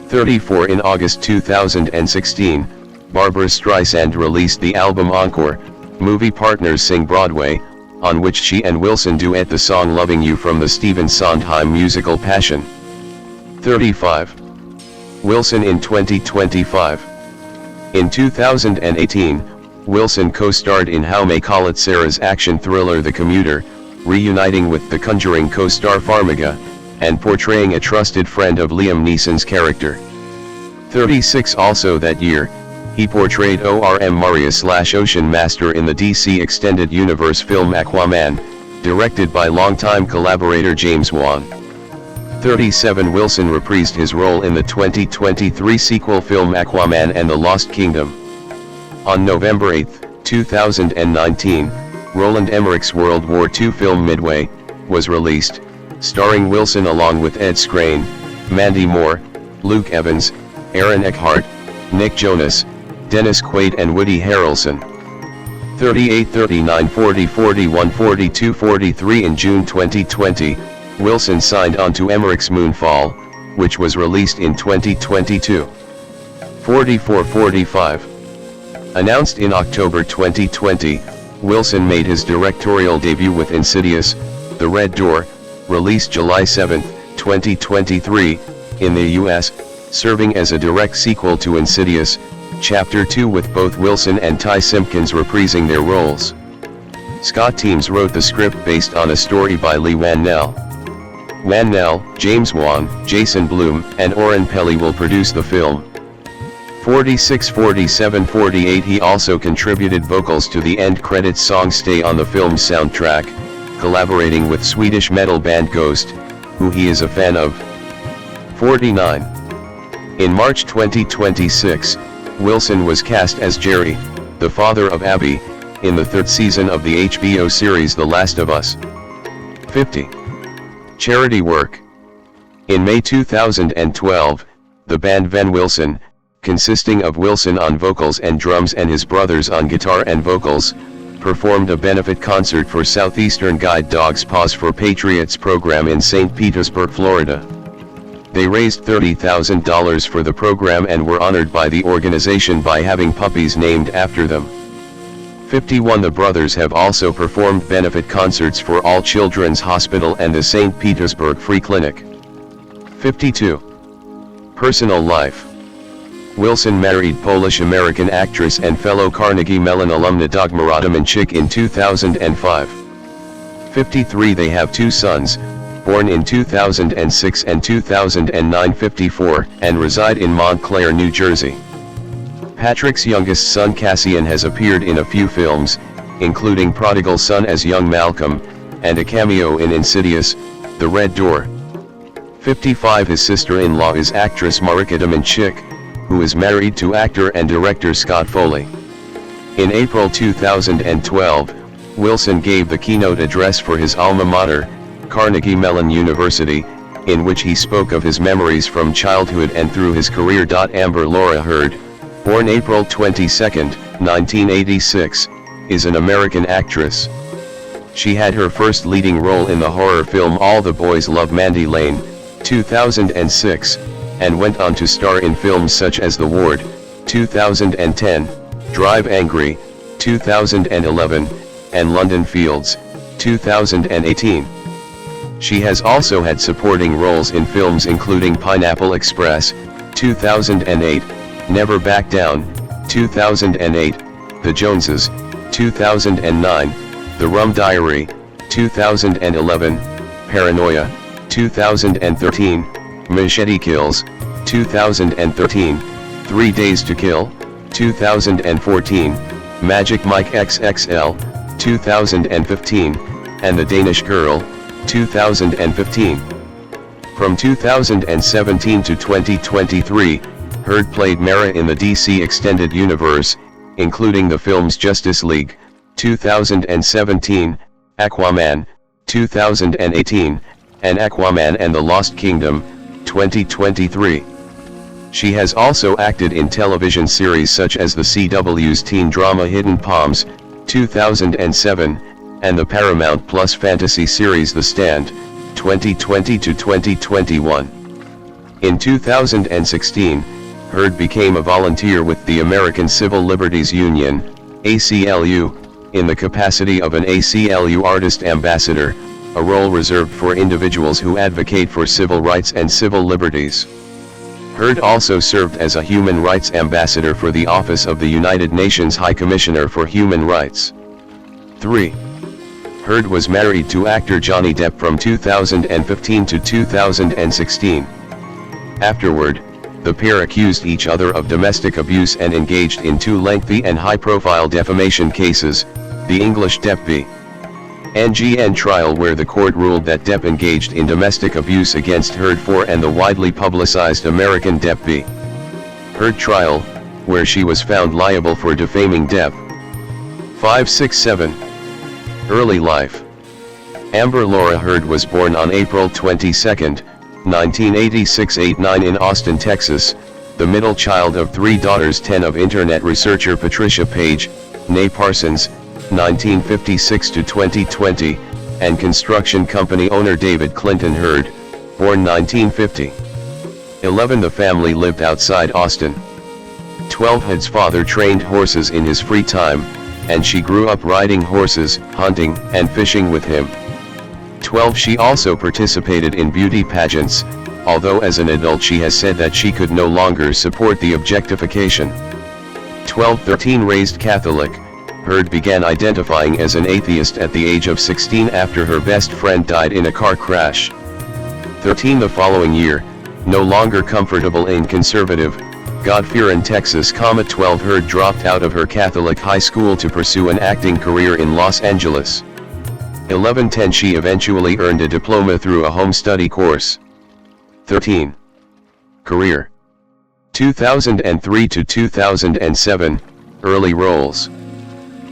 34 In August 2016, Barbra Streisand released the album Encore, Movie Partners Sing Broadway, on which she and Wilson duet the song Loving You from the Stephen Sondheim musical Passion. 35. Wilson in 2025. In 2018, Wilson co-starred in How May Call It Sarah's action thriller The Commuter, reuniting with The Conjuring co-star Farmiga, and portraying a trusted friend of Liam Neeson's character. 36 Also that year, he portrayed Orm Maria/Ocean Master in the DC Extended Universe film Aquaman, directed by longtime collaborator James Wan. 37 Wilson reprised his role in the 2023 sequel film Aquaman and the Lost Kingdom. On November 8, 2019, Roland Emmerich's World War II film Midway was released, starring Wilson along with Ed Skrein, Mandy Moore, Luke Evans, Aaron Eckhart, Nick Jonas, Dennis Quaid and Woody Harrelson. 38 39 40 41 42 43 In June 2020, Wilson signed on to Emmerich's Moonfall, which was released in 2022. 44 45. Announced in October 2020, Wilson made his directorial debut with Insidious, The Red Door, released July 7, 2023, in the US, serving as a direct sequel to Insidious, Chapter 2 with both Wilson and Ty Simpkins reprising their roles. Scott Teems wrote the script based on a story by Lee Whannell. Whannell, James Wan, Jason Blum, and Oren Peli will produce the film. 46 47 48 He also contributed vocals to the end credits song Stay on the film's soundtrack, collaborating with Swedish metal band Ghost, who he is a fan of. 49. In March 2026, Wilson was cast as Jerry, the father of Abby, in the third season of the HBO series The Last of Us. 50. Charity work. In May 2012, the band Van Wilson, consisting of Wilson on vocals and drums and his brothers on guitar and vocals, performed a benefit concert for Southeastern Guide Dogs Paws for Patriots program in St. Petersburg, Florida. They raised $30,000 for the program and were honored by the organization by having puppies named after them. 51 The brothers have also performed benefit concerts for All Children's Hospital and the St. Petersburg Free Clinic. 52. Personal life. Wilson married Polish-American actress and fellow Carnegie Mellon alumna Dagmara Dominczyk in 2005. 53 They have two sons, born in 2006 and 2009. 54, and reside in Montclair, New Jersey. Patrick's youngest son Cassian has appeared in a few films, including Prodigal Son as young Malcolm, and a cameo in Insidious, The Red Door. 55 His sister-in-law is actress Marika Dominczyk, who is married to actor and director Scott Foley. In April 2012, Wilson gave the keynote address for his alma mater, Carnegie Mellon University, in which he spoke of his memories from childhood and through his career. Amber Laura Heard, born April 22, 1986, is an American actress. She had her first leading role in the horror film All the Boys Love Mandy Lane, 2006, and went on to star in films such as The Ward, 2010, Drive Angry, 2011, and London Fields, 2018. She has also had supporting roles in films including Pineapple Express, 2008, Never Back Down, 2008, The Joneses, 2009, The Rum Diary, 2011, Paranoia, 2013, Machete Kills, 2013, 3 Days to Kill, 2014, Magic Mike XXL, 2015, and The Danish Girl, 2015. From 2017 to 2023, Heard played Mara in the DC Extended Universe, including the films Justice League, 2017, Aquaman, 2018, and Aquaman and the Lost Kingdom, 2023. She has also acted in television series such as the CW's teen drama Hidden Palms, 2007, and the Paramount Plus fantasy series The Stand, 2020 to 2021. In 2016, Heard became a volunteer with the American Civil Liberties Union, ACLU, in the capacity of an ACLU Artist Ambassador, a role reserved for individuals who advocate for civil rights and civil liberties. Heard also served as a Human Rights Ambassador for the Office of the United Nations High Commissioner for Human Rights. 3. Heard was married to actor Johnny Depp from 2015 to 2016. Afterward, the pair accused each other of domestic abuse and engaged in 2 lengthy and high-profile defamation cases, the English Depp v. NGN trial where the court ruled that Depp engaged in domestic abuse against Heard for and the widely publicized American Depp v. Heard trial, where she was found liable for defaming Depp. 567. Early life. Amber Laura Heard was born on April 22, 1986-89 in Austin, Texas, the middle child of 3 daughters. 10 of internet researcher Patricia Page, née Parsons, 1956 to 2020, and construction company owner David Clinton Heard, born 1950. 11. The family lived outside Austin. 12. Heard's father trained horses in his free time, and she grew up riding horses, hunting, and fishing with him. 12. She also participated in beauty pageants, although as an adult she has said that she could no longer support the objectification. 12. 13. Raised Catholic, Heard began identifying as an atheist at the age of 16 after her best friend died in a car crash. 13. The following year, no longer comfortable in conservative, God-fearing Texas. 12. Heard dropped out of her Catholic high school to pursue an acting career in Los Angeles. 11. 10. She eventually earned a diploma through a home study course. 13. Career. 2003 to 2007, early roles.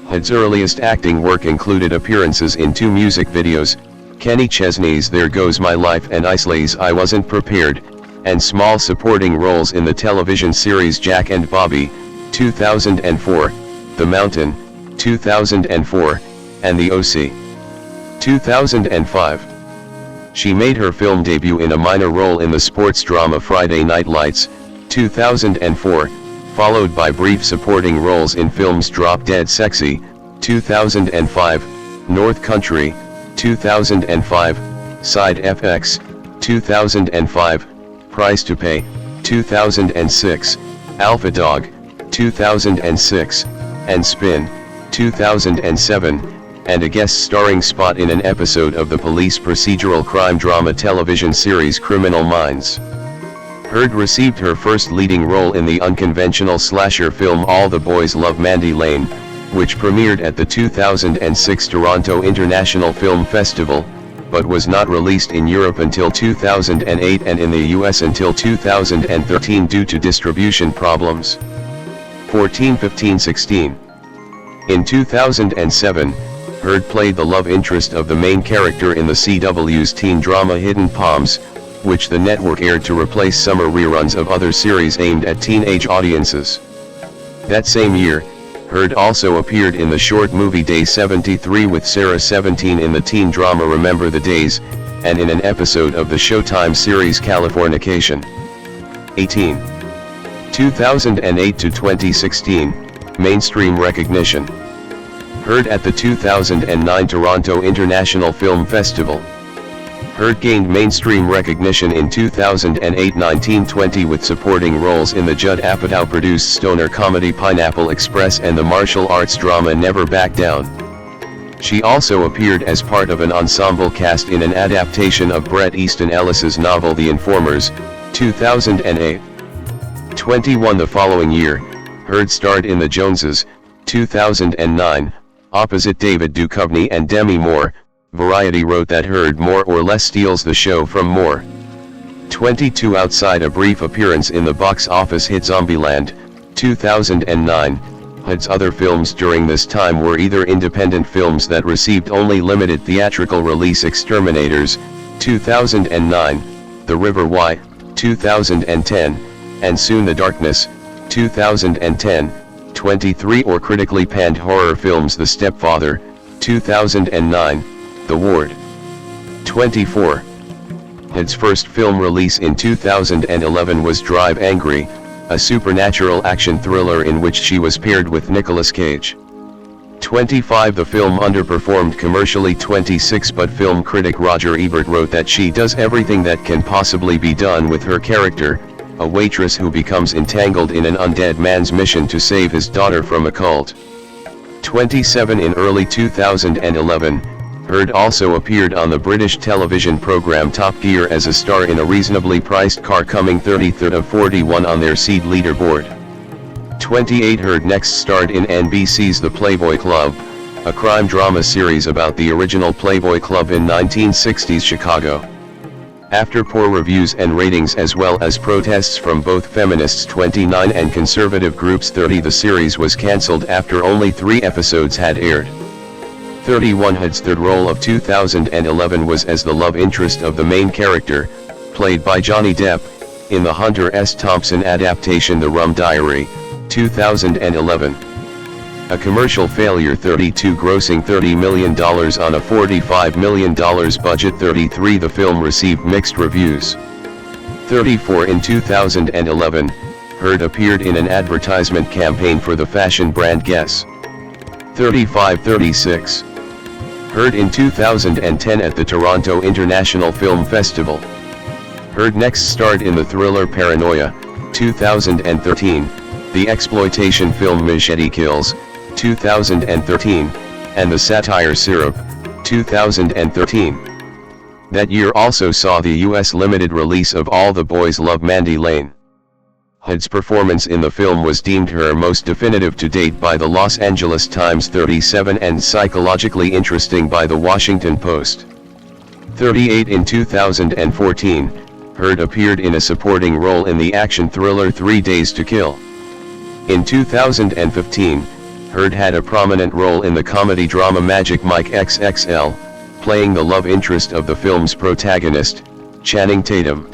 Heard's earliest acting work included appearances in 2 music videos, Kenny Chesney's There Goes My Life and Isley's I Wasn't Prepared, and small supporting roles in the television series Jack and Bobby, 2004, The Mountain, 2004, and The OC, 2005. She made her film debut in a minor role in the sports drama Friday Night Lights, 2004, followed by brief supporting roles in films Drop Dead Sexy, 2005, North Country, 2005, Side FX, 2005, Price to Pay, 2006, Alpha Dog, 2006, and Spin, 2007, and a guest starring spot in an episode of the police procedural crime drama television series Criminal Minds. Heard received her first leading role in the unconventional slasher film All the Boys Love Mandy Lane, which premiered at the 2006 Toronto International Film Festival, but was not released in Europe until 2008 and in the US until 2013 due to distribution problems. 14, 15, 16. In 2007, Heard played the love interest of the main character in the CW's teen drama Hidden Palms, which the network aired to replace summer reruns of other series aimed at teenage audiences. That same year, Heard also appeared in the short movie Day 73 with Sarah 17 in the teen drama Remember the Days, and in an episode of the Showtime series Californication. 18. 2008 to 2016, mainstream recognition. Heard at the 2009 Toronto International Film Festival. Heard gained mainstream recognition in 2008-19-20 with supporting roles in the Judd Apatow-produced stoner comedy Pineapple Express and the martial arts drama Never Back Down. She also appeared as part of an ensemble cast in an adaptation of Bret Easton Ellis's novel The Informers, 2008. 21 The following year, Heard starred in The Joneses, 2009, opposite David Duchovny and Demi Moore. Variety wrote that Heard more or less steals the show from Moore. 22 Outside a brief appearance in the box office hit Zombieland, 2009, Heard's other films during this time were either independent films that received only limited theatrical release: Exterminators, 2009, The River Why, 2010, and Soon the Darkness, 2010, 23 or critically panned horror films: The Stepfather, 2009, The Ward. 24. Heard's first film release in 2011 was Drive Angry, a supernatural action thriller in which she was paired with Nicolas Cage. 25. The film underperformed commercially. 26. But film critic Roger Ebert wrote that she does everything that can possibly be done with her character, a waitress who becomes entangled in an undead man's mission to save his daughter from a cult. 27. In early 2011, Heard also appeared on the British television programme Top Gear as a star in a reasonably priced car, coming 33rd of 41 on their seed leaderboard. 28. Heard next starred in NBC's The Playboy Club, a crime drama series about the original Playboy Club in 1960s Chicago. After poor reviews and ratings as well as protests from both feminists 29 and conservative groups 30, the series was cancelled after only 3 episodes had aired. 31. Heard's third role of 2011 was as the love interest of the main character, played by Johnny Depp, in the Hunter S. Thompson adaptation The Rum Diary, 2011. A commercial failure. 32. Grossing $30 million on a $45 million budget. 33. The film received mixed reviews. 34. In 2011, Heard appeared in an advertisement campaign for the fashion brand Guess. 35. 36. Heard in 2010 at the Toronto International Film Festival. Heard next starred in the thriller Paranoia, 2013, the exploitation film Machete Kills, 2013, and the satire Syrup, 2013. That year also saw the US limited release of All the Boys Love Mandy Lane. Heard's performance in the film was deemed her most definitive to date by the Los Angeles Times. 37. And psychologically interesting by the Washington Post. 38. In 2014, Heard appeared in a supporting role in the action thriller 3 Days to Kill. In 2015, Heard had a prominent role in the comedy drama Magic Mike XXL, playing the love interest of the film's protagonist, Channing Tatum.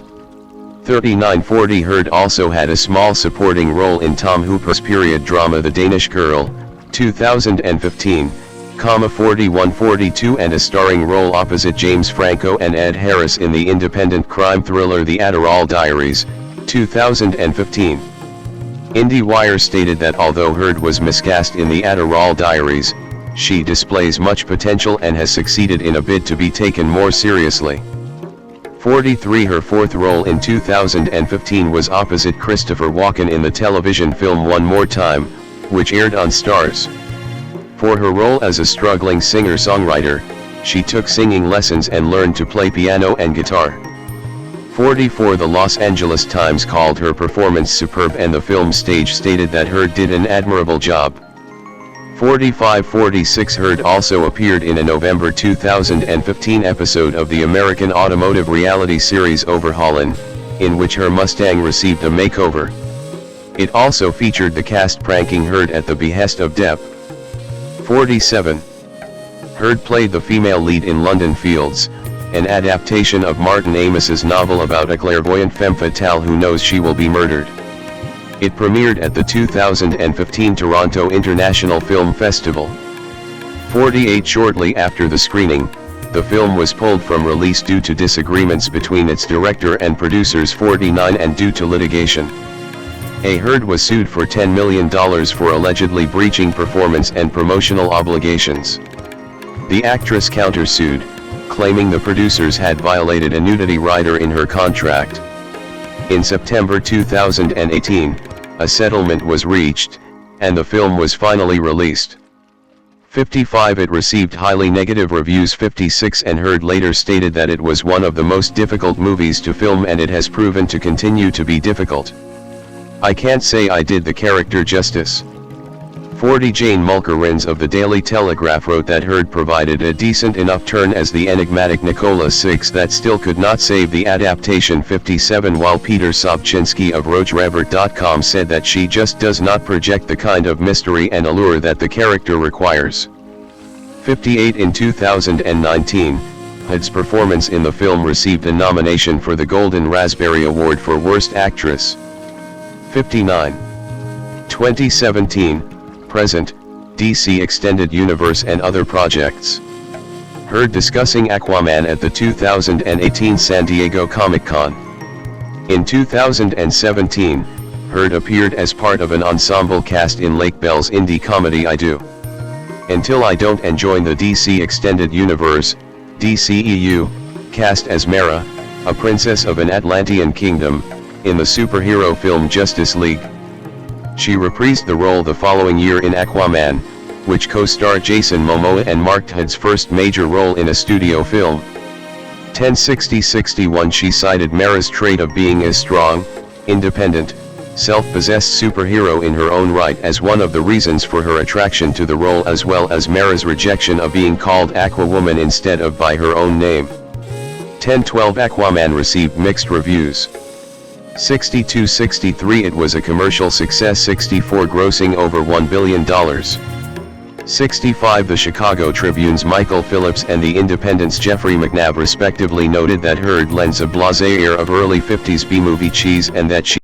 39. 40. Heard also had a small supporting role in Tom Hooper's period drama The Danish Girl, 2015, 41. 42. And a starring role opposite James Franco and Ed Harris in the independent crime thriller The Adderall Diaries, 2015. IndieWire stated that although Heard was miscast in The Adderall Diaries, she displays much potential and has succeeded in a bid to be taken more seriously. 43. Her fourth role in 2015 was opposite Christopher Walken in the television film One More Time, which aired on Starz. For her role as a struggling singer-songwriter, she took singing lessons and learned to play piano and guitar. 44. The Los Angeles Times called her performance superb and the film stage stated that Heard did an admirable job. 45. 46. Heard also appeared in a November 2015 episode of the American automotive reality series Overhaulin', in which her Mustang received a makeover. It also featured the cast pranking Heard at the behest of Depp. 47. Heard played the female lead in London Fields, an adaptation of Martin Amis's novel about a clairvoyant femme fatale who knows she will be murdered. It premiered at the 2015 Toronto International Film Festival. 48. Shortly after the screening, the film was pulled from release due to disagreements between its director and producers. 49. And due to litigation. Heard was sued for $10 million for allegedly breaching performance and promotional obligations. The actress countersued, claiming the producers had violated a nudity rider in her contract. In September 2018, a settlement was reached, and the film was finally released. 55 It received highly negative reviews. 56 And Heard later stated that it was one of the most difficult movies to film, and it has proven to continue to be difficult. I can't say I did the character justice. 40 Jane Mulkerins of the Daily Telegraph wrote that Heard provided a decent enough turn as the enigmatic Nicola Six that still could not save the adaptation. 57 While Peter Sobczynski of RoachRevert.com said that she just does not project the kind of mystery and allure that the character requires. 58 In 2019, Heard's performance in the film received a nomination for the Golden Raspberry Award for Worst Actress. 59. 2017, present, DC Extended Universe and other projects. Heard discussing Aquaman at the 2018 San Diego Comic-Con. In 2017, Heard appeared as part of an ensemble cast in Lake Bell's indie comedy I Do Until I Don't and joined the DC Extended Universe, DCEU, cast as Mera, a princess of an Atlantean kingdom, in the superhero film Justice League. She reprised the role the following year in Aquaman, which co-starred Jason Momoa and marked Heard's first major role in a studio film. 1060-61 She cited Mera's trait of being a strong, independent, self-possessed superhero in her own right as one of the reasons for her attraction to the role, as well as Mera's rejection of being called Aquawoman instead of by her own name. 1012 Aquaman received mixed reviews. 62-63 It was a commercial success. 64 grossing over $1 billion. 65 The Chicago Tribune's Michael Phillips and The Independent's Jeffrey McNabb respectively noted that Heard lends a blasé air of early 50s B-movie cheese, and that she